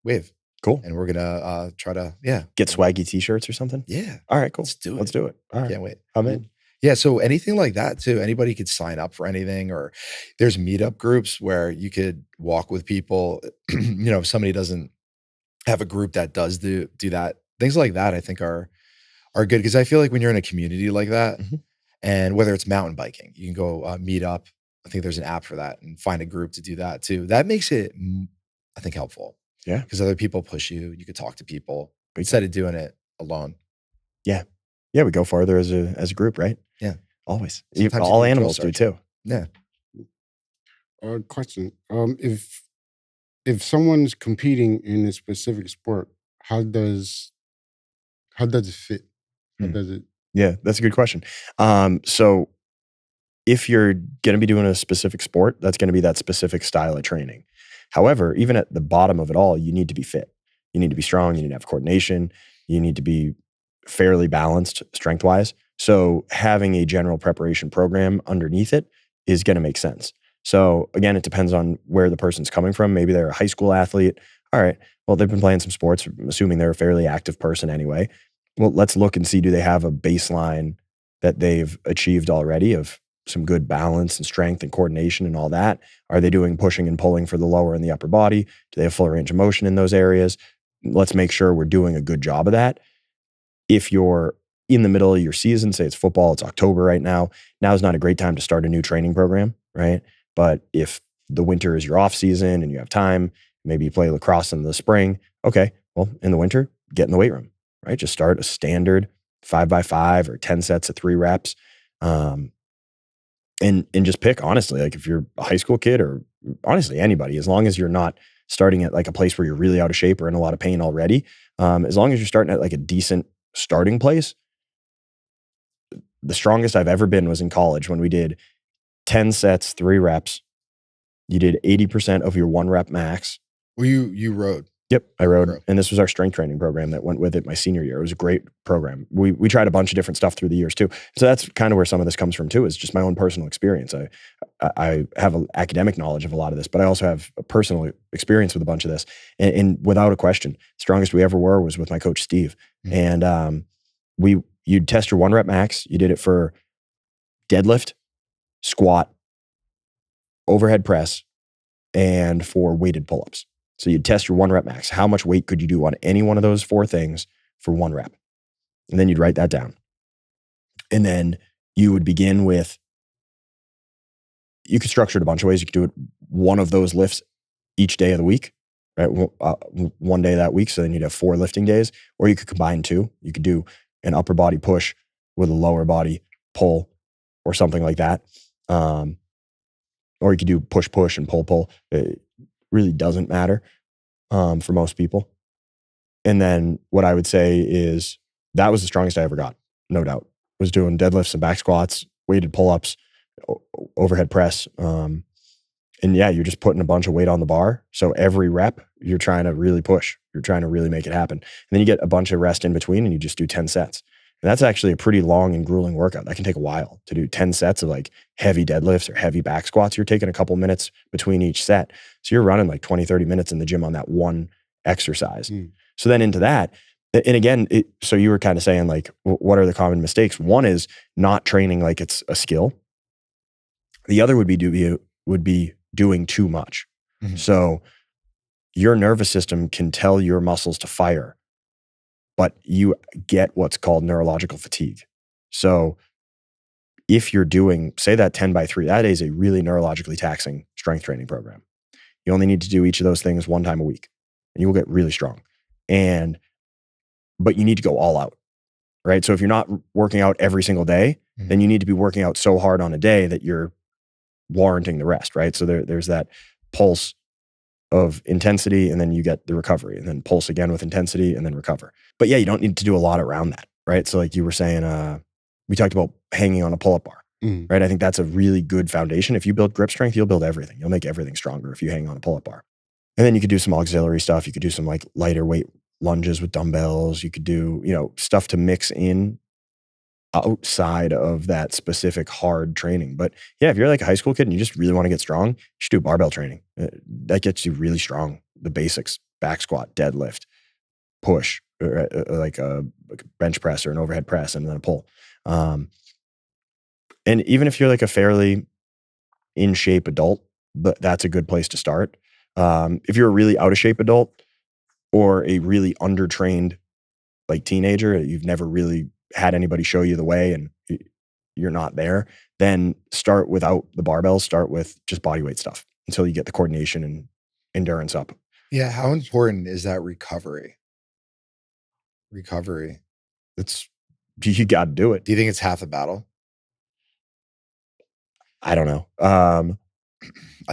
Wave. Cool. And we're gonna try to get swaggy T-shirts or something. Yeah. All right. Cool. Let's do it. Let's do it. All right. Can't wait. I'm in. Yeah, so anything like that too. Anybody could sign up for anything, or there's meetup groups where you could walk with people. If somebody doesn't have a group that does do that, things like that I think are good, because I feel like when you're in a community like that, and whether it's mountain biking, you can go meet up. I think there's an app for that, and find a group to do that too. That makes it, I think, helpful. Yeah, because other people push you. You could talk to people instead of doing it alone. Yeah. Yeah, we go farther as a group, right? Yeah. Always. Sometimes all animals do too. Yeah. Question. If someone's competing in a specific sport, how does it fit? How does it? Yeah, that's a good question. So if you're going to be doing a specific sport, that's going to be that specific style of training. However, even at the bottom of it all, you need to be fit. You need to be strong. You need to have coordination. You need to be fairly balanced strength-wise. So having a general preparation program underneath it is going to make sense. So again, it depends on where the person's coming from. Maybe they're a high school athlete. All right, well, they've been playing some sports. I'm assuming they're a fairly active person anyway. Well, let's look and see, do they have a baseline that they've achieved already of some good balance and strength and coordination and all that? Are they doing pushing and pulling for the lower and the upper body? Do they have full range of motion in those areas? Let's make sure we're doing a good job of that. If you're in the middle of your season, say it's football, it's October right now, now's not a great time to start a new training program, right? But if the winter is your off season and you have time, maybe you play lacrosse in the spring, okay, well, in the winter, get in the weight room, right? Just start a standard 5x5 or 10 sets of 3 reps. And just pick, honestly, like if you're a high school kid or honestly anybody, as long as you're not starting at like a place where you're really out of shape or in a lot of pain already, as long as you're starting at like a decent starting place. The strongest I've ever been was in college when we did 10 sets, 3 reps. You did 80% of your 1 rep max. Well, you rode. Yep, I rode. And this was our strength training program that went with it my senior year. It was a great program. We tried a bunch of different stuff through the years too. So that's kind of where some of this comes from too, is just my own personal experience. I have an academic knowledge of a lot of this, but I also have a personal experience with a bunch of this. And without a question, strongest we ever were was with my coach, Steve. Mm-hmm. And you'd test your 1 rep max. You did it for deadlift, squat, overhead press, and for weighted pull-ups. So you'd test your 1 rep max. How much weight could you do on any one of those 4 things for 1 rep? And then you'd write that down. And then you would begin with, you could structure it a bunch of ways. You could do it one of those lifts each day of the week, right? One day that week. So then you'd have 4 lifting days, or you could combine 2. You could do an upper body push with a lower body pull or something like that. Or you could do push and pull. It really doesn't matter for most people. And then what I would say is that was the strongest I ever got, no doubt. Was doing deadlifts and back squats, weighted pull-ups, overhead press. And yeah, you're just putting a bunch of weight on the bar. So every rep, you're trying to really push. You're trying to really make it happen. And then you get a bunch of rest in between and you just do 10 sets. And that's actually a pretty long and grueling workout. That can take a while to do 10 sets of like heavy deadlifts or heavy back squats. You're taking a couple minutes between each set. So you're running like 20, 30 minutes in the gym on that one exercise. So then into that, And again, so you were kind of saying like, what are the common mistakes? One is not training like it's a skill. The other would be doing too much. Mhm. So your nervous system can tell your muscles to fire, but you get what's called neurological fatigue. So if you're doing, say that 10x3, that is a really neurologically taxing strength training program. You only need to do each of those things one time a week and you will get really strong. But you need to go all out, right? So if you're not working out every single day, then you need to be working out so hard on a day that you're warranting the rest, right? So there's that pulse of intensity and then you get the recovery and then pulse again with intensity and then recover. But yeah, you don't need to do a lot around that, right? So like you were saying, we talked about hanging on a pull-up bar, right? I think that's a really good foundation. If you build grip strength, you'll build everything. You'll make everything stronger if you hang on a pull-up bar. And then you could do some auxiliary stuff. You could do some like lighter weight lunges with dumbbells. You could do, stuff to mix in outside of that specific hard training. But yeah, if you're like a high school kid and you just really want to get strong, you should do barbell training. That gets you really strong. The basics, back squat, deadlift, push, or like a bench press or an overhead press and then a pull. And even if you're like a fairly in shape adult, that's a good place to start. If you're a really out of shape adult or a really undertrained like teenager, you've never really had anybody show you the way and you're not there, then start without the barbells, start with just bodyweight stuff until you get the coordination and endurance up. Yeah. How important is that recovery? You got to do it. Do you think it's half the battle? I don't know. I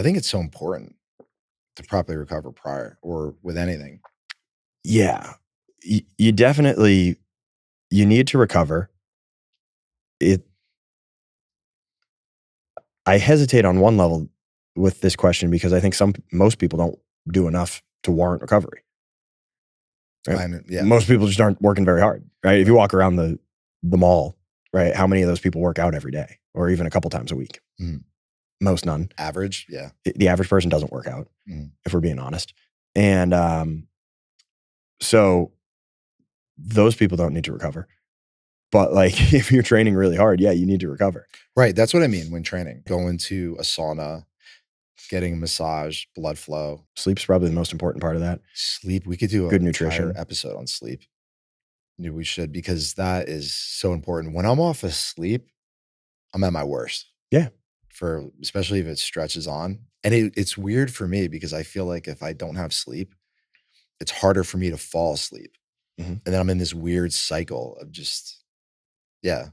think it's so important to properly recover prior or with anything. Yeah. You definitely, you need to recover. I hesitate on one level with this question because I think most people don't do enough to warrant recovery. Right? Most people just aren't working very hard, right? If you walk around the mall, right, how many of those people work out every day or even a couple times a week? Most none. Average, yeah. The average person doesn't work out, if we're being honest. And so those people don't need to recover. But like if you're training really hard, yeah, you need to recover. Right. That's what I mean when training. Going to a sauna, getting a massage, blood flow. Sleep's probably the most important part of that. Sleep. We could do good nutrition episode on sleep. We should, because that is so important. When I'm off of sleep, I'm at my worst. Yeah. Especially if it stretches on. And it's weird for me because I feel like if I don't have sleep, it's harder for me to fall asleep. And then I'm in this weird cycle of just, yeah,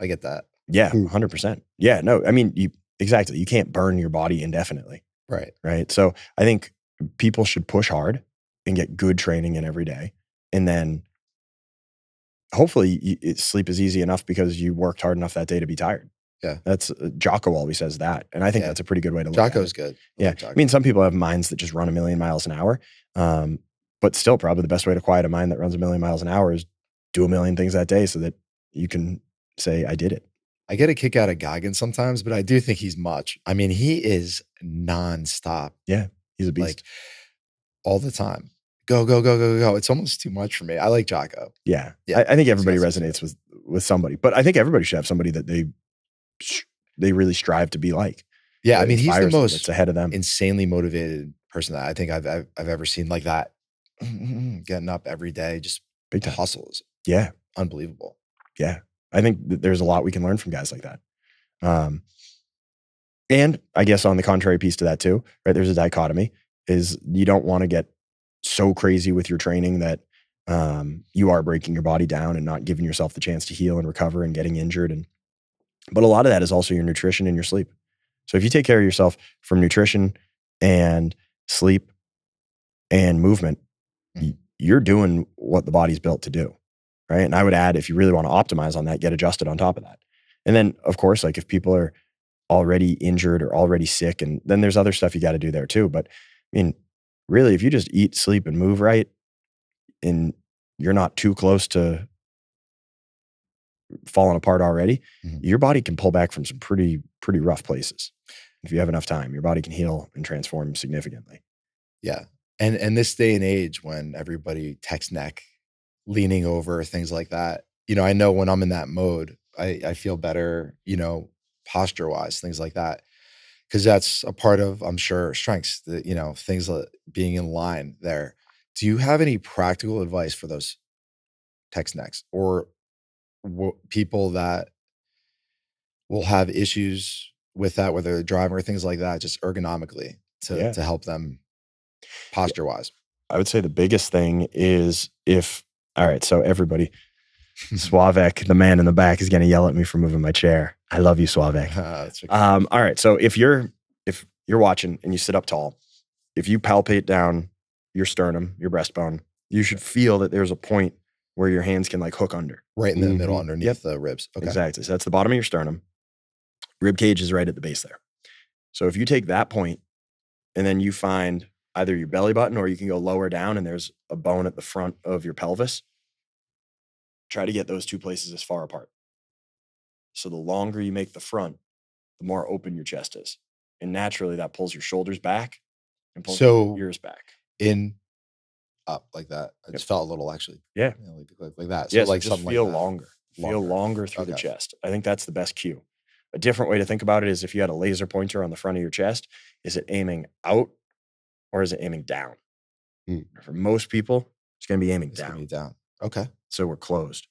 I get that. Yeah, 100%. Yeah, no, I mean, exactly. You can't burn your body indefinitely. Right. So I think people should push hard and get good training in every day. And then hopefully sleep is easy enough because you worked hard enough that day to be tired. Yeah. That's Jocko always says that. And I think that's a pretty good way to look at it. Jocko's good. Yeah. I mean, some people have minds that just run 1,000,000 miles an hour. But still probably the best way to quiet a mind that runs 1,000,000 miles an hour is do 1,000,000 things that day so that you can say, I did it. I get a kick out of Goggins sometimes, but I do think he's much. I mean, he is nonstop. Yeah. He's a beast. Like all the time. Go, go, go, go, go. It's almost too much for me. I like Jocko. Yeah. I think everybody resonates with somebody, but I think everybody should have somebody that they really strive to be like. Yeah. I mean, he's the most ahead of them. Insanely motivated person that I think I've ever seen like that. Getting up every day, just big hustles. Yeah. Unbelievable. Yeah. I think there's a lot we can learn from guys like that. And I guess on the contrary piece to that too, right? There's a dichotomy is you don't want to get so crazy with your training that you are breaking your body down and not giving yourself the chance to heal and recover and getting injured. But a lot of that is also your nutrition and your sleep. So if you take care of yourself from nutrition and sleep and movement, you're doing what the body's built to do, right? And I would add, if you really want to optimize on that, get adjusted on top of that. And then, of course, like if people are already injured or already sick, and then there's other stuff you got to do there too. But I mean, really, if you just eat, sleep, and move right, and you're not too close to falling apart already, your body can pull back from some pretty rough places. If you have enough time, your body can heal and transform significantly. Yeah. And this day and age when everybody text neck leaning over, things like that. I know when I'm in that mode, I feel better, posture wise, things like that. Because that's a part of, I'm sure, strengths, that, things like being in line there. Do you have any practical advice for those text necks or people that will have issues with that, whether they're driving or things like that, just ergonomically to help them posture wise? I would say the biggest thing is all right, so everybody, Slavek, the man in the back, is going to yell at me for moving my chair. I love you, Slavek. That's okay. All right, so if you're watching and you sit up tall, if you palpate down your sternum, your breastbone, you should feel that there's a point where your hands can like hook under. Right in the middle, underneath the ribs. Okay. Exactly. So that's the bottom of your sternum. Rib cage is right at the base there. So if you take that point and then you find either your belly button, or you can go lower down and there's a bone at the front of your pelvis, try to get those two places as far apart. So the longer you make the front, the more open your chest is. And naturally that pulls your shoulders back and pulls your ears back. In up like that. I just felt a little actually. Yeah. Like that. So like just feel like longer. Feel longer through the chest. I think that's the best cue. A different way to think about it is if you had a laser pointer on the front of your chest, is it aiming out or is it aiming down? For most people, it's going to be aiming down. Okay. So we're closed.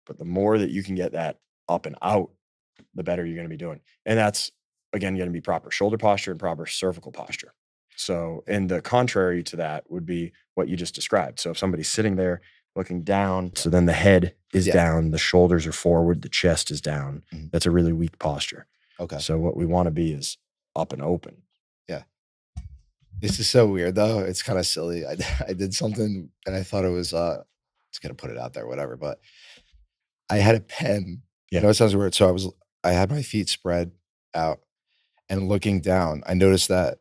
But the more that you can get that up and out, the better you're going to be doing. And that's, again, going to be proper shoulder posture and proper cervical posture. So, and the contrary to that would be what you just described. So if somebody's sitting there looking down, so then the head is down, the shoulders are forward, the chest is down. That's a really weak posture. Okay. So what we want to be is up and open. Yeah. This is so weird though. It's kind of silly. I did something and I thought it was, just going to put it out there, whatever, but I had a pen. Yeah. I know it sounds weird. So I had my feet spread out and looking down, I noticed that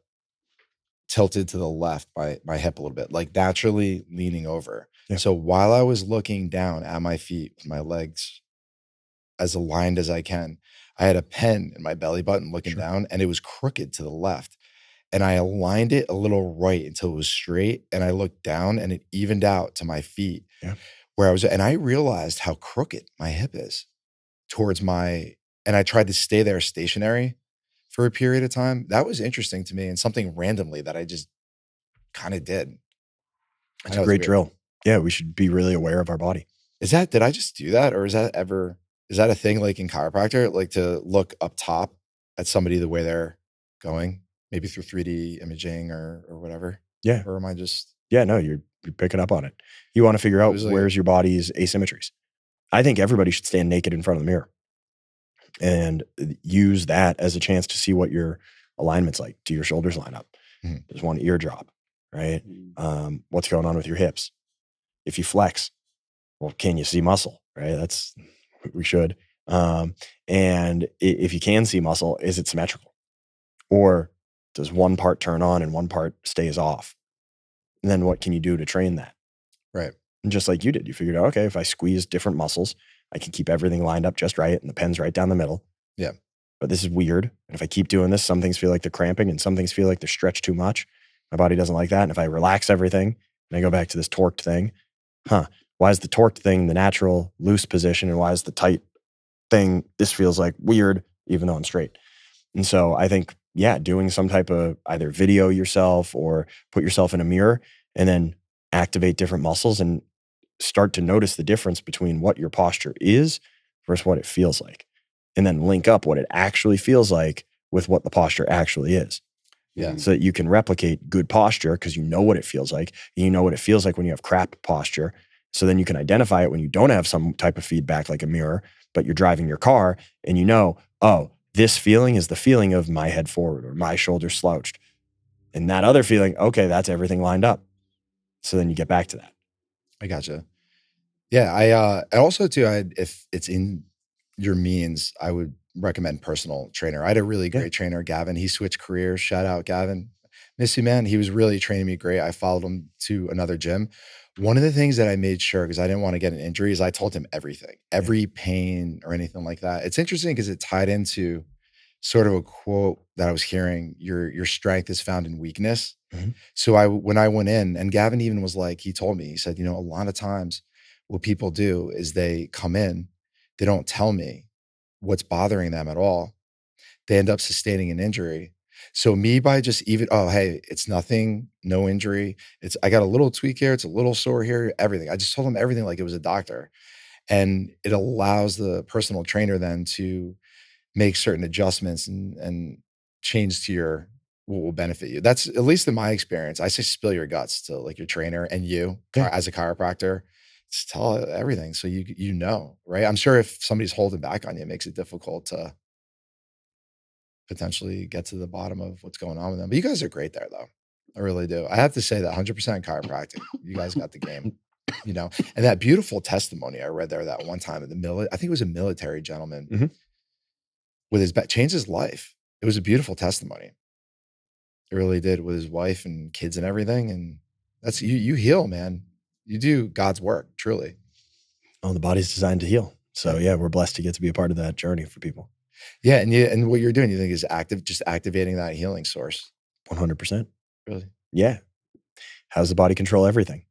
tilted to the left, my hip a little bit, like naturally leaning over. Yeah. So while I was looking down at my feet with my legs as aligned as I can, I had a pen in my belly button looking down and it was crooked to the left. And I aligned it a little right until it was straight. And I looked down and it evened out to my feet where I was. And I realized how crooked my hip is towards and I tried to stay there stationary for a period of time. That was interesting to me and something randomly that I just kind of did. That's a great drill. Yeah, we should be really aware of our body. Did I just do that? Or is that a thing like in chiropractor, like to look up top at somebody the way they're going, maybe through 3D imaging or whatever? Yeah. Or am I just... Yeah, no, you're picking up on it. You want to figure out where's your body's asymmetries. I think everybody should stand naked in front of the mirror and use that as a chance to see what your alignment's like. Do your shoulders line up? Does one ear drop, right? What's going on with your hips? If you flex, well, can you see muscle, right? We should. And if you can see muscle, is it symmetrical? Or does one part turn on and one part stays off? And then what can you do to train that? Right. And just like you did, you figured out, okay, if I squeeze different muscles, I can keep everything lined up just right and the pen's right down the middle. Yeah. But this is weird. And if I keep doing this, some things feel like they're cramping and some things feel like they're stretched too much. My body doesn't like that. And if I relax everything and I go back to this torqued thing, why is the torqued thing the natural loose position and why is the tight thing, this feels like weird, even though I'm straight. And so I think, doing some type of either video yourself or put yourself in a mirror and then activate different muscles and start to notice the difference between what your posture is versus what it feels like. And then link up what it actually feels like with what the posture actually is. Yeah. So that you can replicate good posture because you know what it feels like. And you know what it feels like when you have crap posture. So then you can identify it when you don't have some type of feedback like a mirror, but you're driving your car and you know, oh, this feeling is the feeling of my head forward or my shoulders slouched. And that other feeling, okay, that's everything lined up. So then you get back to that. I gotcha. Yeah. I also too, if it's in your means, I would recommend personal trainer. I had a really great trainer, Gavin. He switched careers. Shout out, Gavin. Miss you, man. He was really training me great. I followed him to another gym. One of the things that I made sure, because I didn't want to get an injury, is I told him everything, every pain or anything like that. It's interesting because it tied into sort of a quote that I was hearing, your strength is found in weakness. So when I went in, and Gavin even was like, he told me, he said, a lot of times what people do is they come in, they don't tell me what's bothering them at all. They end up sustaining an injury. So me by just even, oh, hey, it's nothing, no injury. I got a little tweak here. It's a little sore here, everything. I just told them everything like it was a doctor. And it allows the personal trainer then to make certain adjustments and change to what will benefit you. That's at least in my experience. I say spill your guts to like your trainer and you as a chiropractor. Just tell everything so you know, right? I'm sure if somebody's holding back on you, it makes it difficult to potentially get to the bottom of what's going on with them. But you guys are great there, though. I really do. I have to say that 100% chiropractic. You guys got the game, you know. And that beautiful testimony I read there that one time at I think it was a military gentleman with his back, changed his life. It was a beautiful testimony. It really did, with his wife and kids and everything. And that's you heal, man. You do God's work, truly. Oh, the body's designed to heal. So yeah, we're blessed to get to be a part of that journey for people. Yeah, and what you're doing, you think is just activating that healing source. 100%. Really? Yeah. How does the body control everything?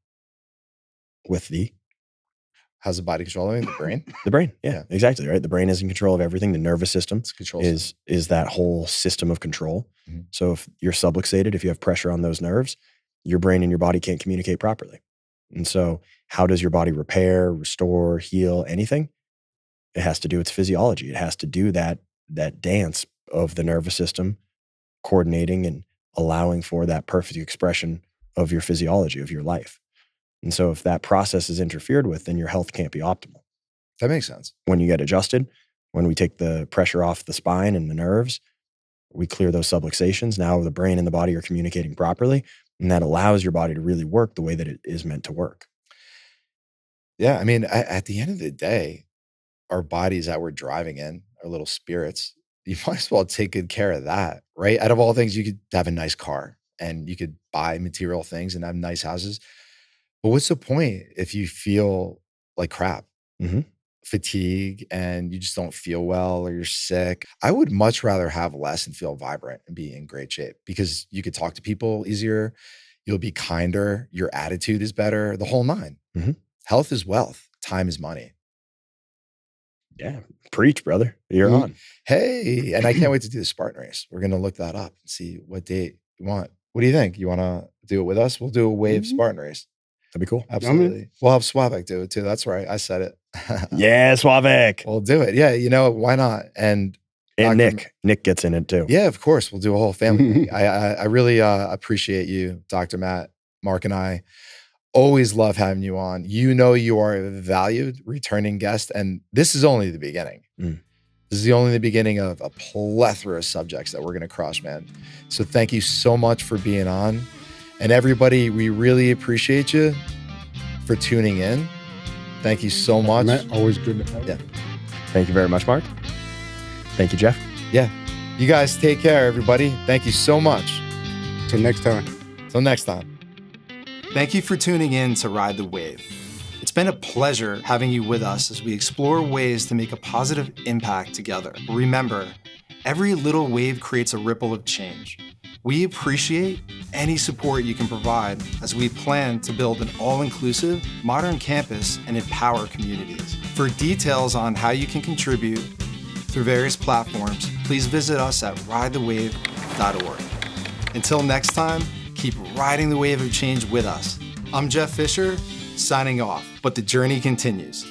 How's the body controlling the brain? The brain, yeah, exactly, right? The brain is in control of everything. The nervous system is that whole system of control. Mm-hmm. So if you're subluxated, if you have pressure on those nerves, your brain and your body can't communicate properly. And so how does your body repair, restore, heal, anything? It has to do its physiology. It has to do that dance of the nervous system coordinating and allowing for that perfect expression of your physiology, of your life. And so if that process is interfered with, then your health can't be optimal. That makes sense. When you get adjusted, when we take the pressure off the spine and the nerves, we clear those subluxations. Now the brain and the body are communicating properly, and that allows your body to really work the way that it is meant to work. Yeah, I mean, at the end of the day, our bodies that we're driving in, our little spirits, you might as well take good care of that, right? Out of all things, you could have a nice car and you could buy material things and have nice houses. But what's the point if you feel like crap, fatigue, and you just don't feel well or you're sick? I would much rather have less and feel vibrant and be in great shape because you could talk to people easier. You'll be kinder. Your attitude is better. The whole nine. Health is wealth. Time is money. Yeah. Preach, brother. You're on. Hey, and I can't wait to do the Spartan Race. We're going to look that up and see what date you want. What do you think? You want to do it with us? We'll do a wave Spartan Race. That'd be cool. Absolutely. We'll have Slavik do it too. That's right. I said it. Yeah, Slavik. We'll do it. Yeah. You know, why not? And Nick gets in it too. Yeah, of course. We'll do a whole family. I really appreciate you, Dr. Matt. Mark and I always love having you on. You know, you are a valued returning guest, and this is only the beginning. This is only the beginning of a plethora of subjects that we're going to cross, man. So thank you so much for being on. And everybody, we really appreciate you for tuning in. Thank you so much. Matt, always good to have you. Thank you very much, Mark. Thank you, Jeff. Yeah. You guys take care, everybody. Thank you so much. Till next time. Till next time. Thank you for tuning in to Ride the Wave. It's been a pleasure having you with us as we explore ways to make a positive impact together. Remember, every little wave creates a ripple of change. We appreciate any support you can provide as we plan to build an all-inclusive, modern campus and empower communities. For details on how you can contribute through various platforms, please visit us at ridethewave.org. Until next time, keep riding the wave of change with us. I'm Jeff Fisher, signing off, but the journey continues.